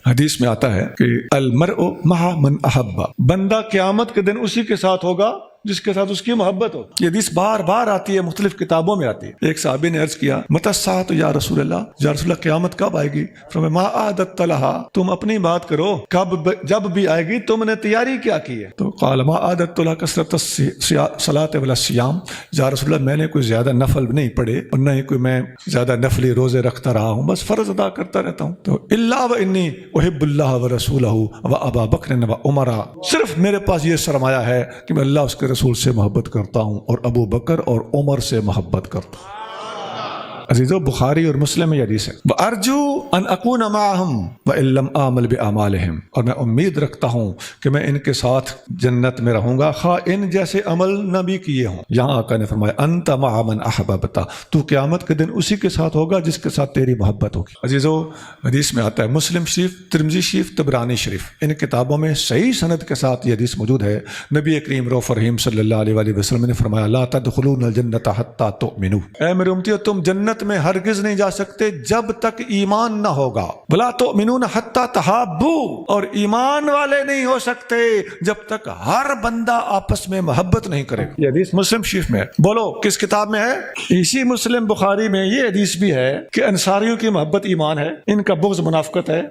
حدیث میں آتا ہے کہ المرء مع من احب، بندہ قیامت کے دن اسی کے ساتھ ہوگا جس کے ساتھ اس کی محبت ہو. یہ حدیث بار بار آتی ہے، مختلف کتابوں میں آتی ہے. ایک صحابی نے عرض کیا متی الساعۃ یا رسول اللہ، یا رسول اللہ قیامت کب آئے گی؟ فرمایا ما اعددت لها، تم اپنی بات کرو، کب جب بھی آئے گی تم نے تیاری کیا کی ہے؟ تو قال ما اعددت لها کثرت الصلاۃ ولا الصيام، یا رسول اللہ میں نے کوئی زیادہ نفل نہیں پڑھے اور نہ ہی کوئی میں زیادہ نفلی روزے رکھتا رہا ہوں، بس فرض ادا کرتا رہتا ہوں. تو الا وانی احب اللہ ورسولہ وابا بکر وعمر، صرف میرے پاس یہ سرمایہ ہے کہ میں اللہ اس کے رسول سے محبت کرتا ہوں اور ابو بکر اور عمر سے محبت کرتا ہوں. عزیزو، بخاری اور مسلم میں یہ حدیث ہے. وَأَرْجُو أَنْ أَكُونَ مَعَهُمْ وَإِن لَمْ آمَلْ بِأَعْمَالِهِمْ، اور میں امید رکھتا ہوں کہ میں ان کے ساتھ جنت میں رہوں گا خواہ ان جیسے عمل نہ بھی کیے ہوں. یہاں آقا نے فرمایا أَنْتَ مَعَ مَنْ أَحْبَبْتَ، تو قیامت کے دن اسی کے ساتھ ہوگا جس کے ساتھ تیری محبت ہوگی. عزیزو، حدیث میں آتا ہے مسلم شریف، ترمذی شریف، طبرانی شریف، ان کتابوں میں صحیح سند کے ساتھ یہ حدیث موجود ہے. نبی کریم رؤوف رحیم صلی اللہ علیہ وسلم نے فرمایا لا تدخلون الجنۃ حتی تؤمنوا، اے میرے امتیو تم جنت میں ہرگز نہیں جا سکتے جب تک ایمان نہ ہوگا. ولا تؤمنون حتی تحابوا، اور ایمان والے نہیں ہو سکتے جب تک ہر بندہ آپس میں محبت نہیں کرے. یہ حدیث مسلم شریف میں ہے. بولو کس کتاب میں ہے؟ اسی مسلم بخاری میں یہ حدیث بھی ہے کہ انصاریوں کی محبت ایمان ہے، ان کا بغض منافقت ہے.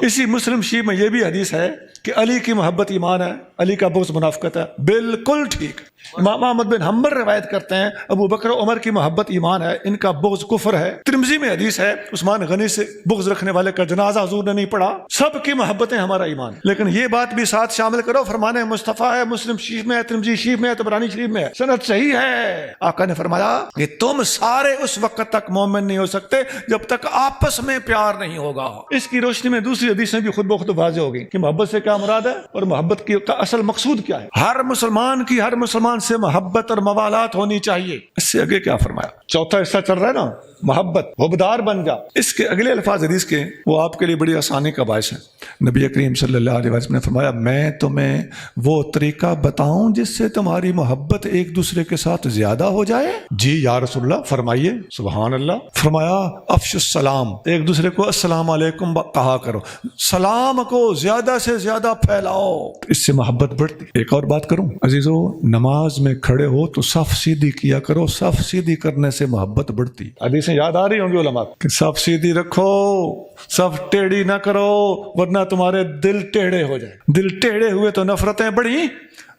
اسی مسلم شریف میں یہ بھی حدیث ہے کہ علی کی محبت ایمان ہے، علی کا بغض منافقت ہے. بالکل ٹھیک. امام احمد بن حنبل روایت کرتے ہیں ابو بکر و عمر کی محبت ایمان ہے، ان کا بغض کفر ہے. ترمذی میں حدیث ہے عثمان غنی سے بغض رکھنے والے کا جنازہ حضور نے نہیں پڑھا. سب کی محبتیں ہمارا ایمان. لیکن یہ بات بھی ساتھ شامل کرو، فرمان مصطفیٰ ہے، مسلم شریف میں ہے، ترمذی شریف میں ہے، طبرانی شریف میں ہے، سند صحیح ہے. آقا نے فرمایا کہ تم سارے اس وقت تک مومن نہیں ہو سکتے جب تک آپس میں پیار نہیں ہوگا. اس کی روشنی میں دوسری حدیثیں بھی خود بخود واضح ہو گئی کہ محبت سے کیا مراد ہے اور محبت کا اصل مقصود کیا ہے. ہر مسلمان کی ہر مسلمان سے محبت اور موالات ہونی چاہیے. اس سے آگے کیا فرمایا؟ چوتھا حصہ چل رہا ہے نا، محبت، حبدار بن جا. اس کے اگلے الفاظ حدیث کے وہ آپ کے لیے بڑی آسانی کا باعث ہے. نبی کریم صلی اللہ علیہ وسلم نے فرمایا میں تمہیں وہ طریقہ بتاؤں جس سے تمہاری محبت ایک دوسرے کے ساتھ زیادہ ہو جائے؟ جی یا رسول اللہ، فرمائیے. سبحان اللہ. فرمایا افشوا السلام، ایک دوسرے کو السلام علیکم کہا کرو، سلام کو زیادہ سے زیادہ پھیلاؤ، اس سے محبت بڑھتی. ایک اور بات کروں عزیزو، نماز میں کھڑے ہو تو صف سیدھی کیا کرو، صف سیدھی کرنے سے محبت بڑھتی. حدیثیں یاد آ رہی ہوں گی علماء کہ صف سیدھی رکھو، صف ٹیڑھی نہ کرو ورنہ تمہارے دل ٹیڑھے ہو جائیں. دل ٹیڑھے ہوئے تو نفرتیں بڑھی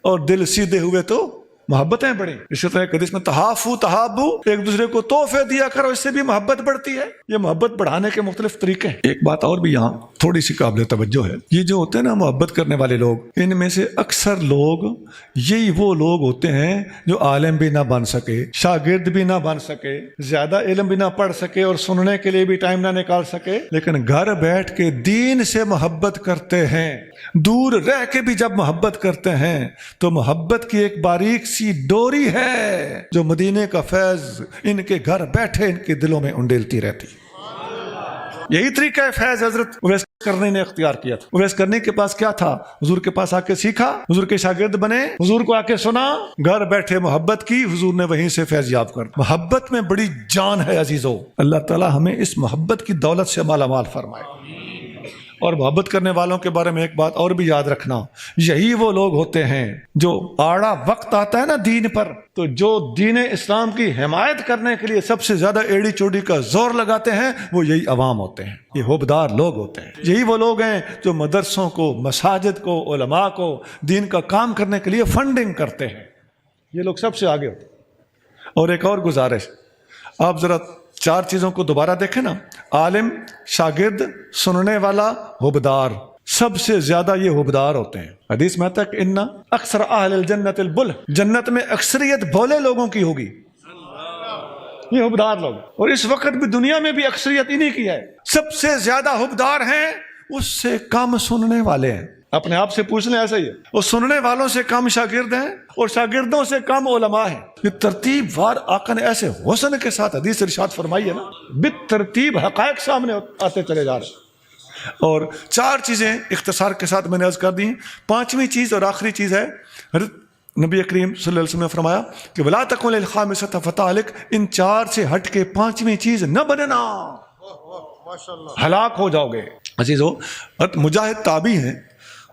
اور دل سیدھے ہوئے تو محبتیں بڑھی. اسی طرح حدیث میں تحافو تحابو، ایک دوسرے کو تحفے دیا کرو، اس سے بھی محبت بڑھتی ہے. یہ محبت بڑھانے کے مختلف طریقے ہیں. ایک بات اور بھی یہاں تھوڑی سی قابل توجہ ہے. یہ جو ہوتے ہیں نا محبت کرنے والے لوگ، ان میں سے اکثر لوگ یہی وہ لوگ ہوتے ہیں جو عالم بھی نہ بن سکے، شاگرد بھی نہ بن سکے، زیادہ علم بھی نہ پڑھ سکے اور سننے کے لیے بھی ٹائم نہ نکال سکے، لیکن گھر بیٹھ کے دین سے محبت کرتے ہیں. دور رہ کے بھی جب محبت کرتے ہیں تو محبت کی ایک باریک سی ڈوری ہے جو مدینے کا فیض ان کے گھر بیٹھے ان کے دلوں میں انڈیلتی رہتی. یہی طریقہ فیض حضرت اویس کرنی نے اختیار کیا تھا. اویس کرنی کے پاس کیا تھا؟ حضور کے پاس آ کے سیکھا، حضور کے شاگرد بنے، حضور کو آ کے سنا، گھر بیٹھے محبت کی، حضور نے وہیں سے فیض یاب کر. محبت میں بڑی جان ہے عزیزو. اللہ تعالی ہمیں اس محبت کی دولت سے مالا مال فرمائے. اور محبت کرنے والوں کے بارے میں ایک بات اور بھی یاد رکھنا، یہی وہ لوگ ہوتے ہیں جو آڑا وقت آتا ہے نا دین پر، تو جو دین اسلام کی حمایت کرنے کے لیے سب سے زیادہ ایڑی چوڑی کا زور لگاتے ہیں، وہ یہی عوام ہوتے ہیں، یہ حبدار لوگ ہوتے ہیں۔ یہی وہ لوگ ہیں جو مدرسوں کو، مساجد کو، علماء کو دین کا کام کرنے کے لیے فنڈنگ کرتے ہیں، یہ لوگ سب سے آگے ہوتے ہیں۔ اور ایک اور گزارش، آپ ذرا 4 چیزوں کو دوبارہ دیکھیں نا، عالم، شاگرد، سننے والا، حبدار، سب سے زیادہ یہ حبدار ہوتے ہیں۔ حدیث میں آتا ہے کہ ان اکثر اہل الجنت البل، جنت میں اکثریت بولے لوگوں کی ہوگی، یہ حبدار لوگ، اور اس وقت بھی دنیا میں بھی اکثریت انہی کی ہے۔ سب سے زیادہ حبدار ہیں، اس سے کم سننے والے ہیں۔ اپنے آپ سے پوچھ لیں، ایسا ہی ہے، اور سننے والوں سے کم شاگرد ہیں اور شاگردوں سے کم علماء ہیں۔ یہ ترتیب وار آقا نے ایسے حسن کے ساتھ حدیث ارشاد فرمائی ہے نا، بالترتیب حقائق سامنے آتے چلے جا رہے ہیں۔ اور 4 چیزیں اختصار کے ساتھ میں نے عرض کر دی۔ 5ویں چیز اور آخری چیز ہے، حضرت نبی کریم صلی اللہ علیہ وسلم نے فرمایا کہ وَلَا تَكُنْ لِلْخَامِسَةِ فَتَهْلِكَ، ان 4 سے ہٹ کے 5ویں چیز نہ بننا، ہلاک ہو جاؤ گے۔ عزیزو، مجاہد تابعی ہیں،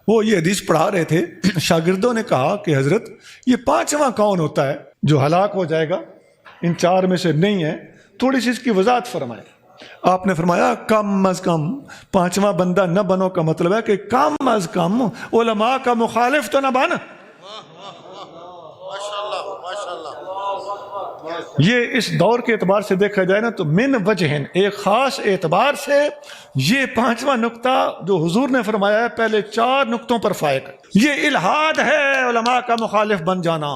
وہ یہ حدیث پڑھا رہے تھے، شاگردوں نے کہا کہ حضرت یہ 5واں کون ہوتا ہے جو ہلاک ہو جائے گا، ان 4 میں سے نہیں ہے، تھوڑی سی اس کی وضاحت فرمائے۔ آپ نے فرمایا کم از کم 5واں بندہ نہ بنو کا مطلب ہے کہ کم از کم علماء کا مخالف تو نہ بن۔ یہ اس دور کے اعتبار سے دیکھا جائے نا تو من وجہن، ایک خاص اعتبار سے یہ 5واں نقطہ جو حضور نے فرمایا ہے پہلے 4 نقطوں پر فائق، یہ الہاد ہے علماء کا مخالف بن جانا۔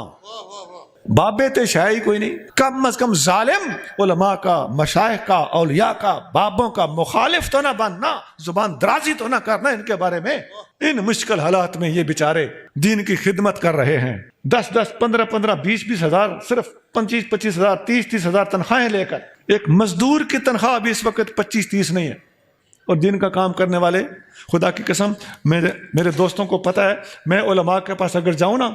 بابے تے شاہی کوئی نہیں، کم از کم ظالم علماء کا، مشائخ کا، اولیاء کا، بابوں کا مخالف تو نہ بننا، زبان درازی تو نہ کرنا ان کے بارے میں۔ ان مشکل حالات میں یہ بیچارے دین کی خدمت کر رہے ہیں، 10-10 15-15 20-20 ہزار، صرف 25-25 ہزار، 30-30 ہزار تنخواہیں لے کر۔ ایک مزدور کی تنخواہ بھی اس وقت 25-30 نہیں ہے، اور دین کا کام کرنے والے، خدا کی قسم میرے دوستوں کو پتہ ہے، میں علماء کے پاس اگر جاؤں نا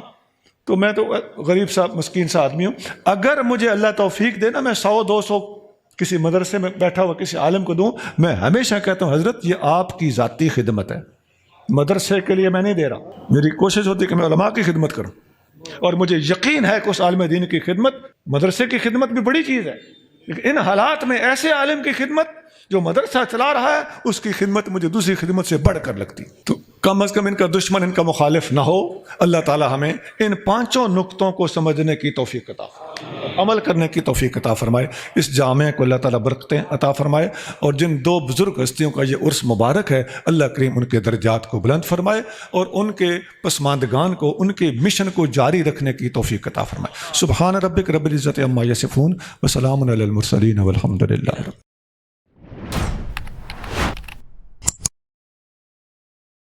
تو میں تو غریب سا مسکین سا آدمی ہوں، اگر مجھے اللہ توفیق دے نا میں 100-200 کسی مدرسے میں بیٹھا ہوا کسی عالم کو دوں، میں ہمیشہ کہتا ہوں حضرت یہ آپ کی ذاتی خدمت ہے، مدرسے کے لیے میں نہیں دے رہا، میری کوشش ہوتی ہے کہ میں علماء کی خدمت کروں، اور مجھے یقین ہے کہ اس عالم دین کی خدمت، مدرسے کی خدمت بھی بڑی چیز ہے، لیکن ان حالات میں ایسے عالم کی خدمت جو مدرسہ چلا رہا ہے اس کی خدمت مجھے دوسری خدمت سے بڑھ کر لگتی۔ تو کم از کم ان کا دشمن، ان کا مخالف نہ ہو۔ اللہ تعالی ہمیں ان 5 نقطوں کو سمجھنے کی توفیق عطا فرمائے، عمل کرنے کی توفیق عطا فرمائے۔ اس جامعہ کو اللہ تعالیٰ برکتیں عطا فرمائے، اور جن 2 بزرگ ہستیوں کا یہ عرس مبارک ہے، اللہ کریم ان کے درجات کو بلند فرمائے، اور ان کے پسماندگان کو، ان کے مشن کو جاری رکھنے کی توفیق عطا فرمائے۔ سبحان ربک رب العزت عما یصفون وسلام علی المرسلین والحمد للہ۔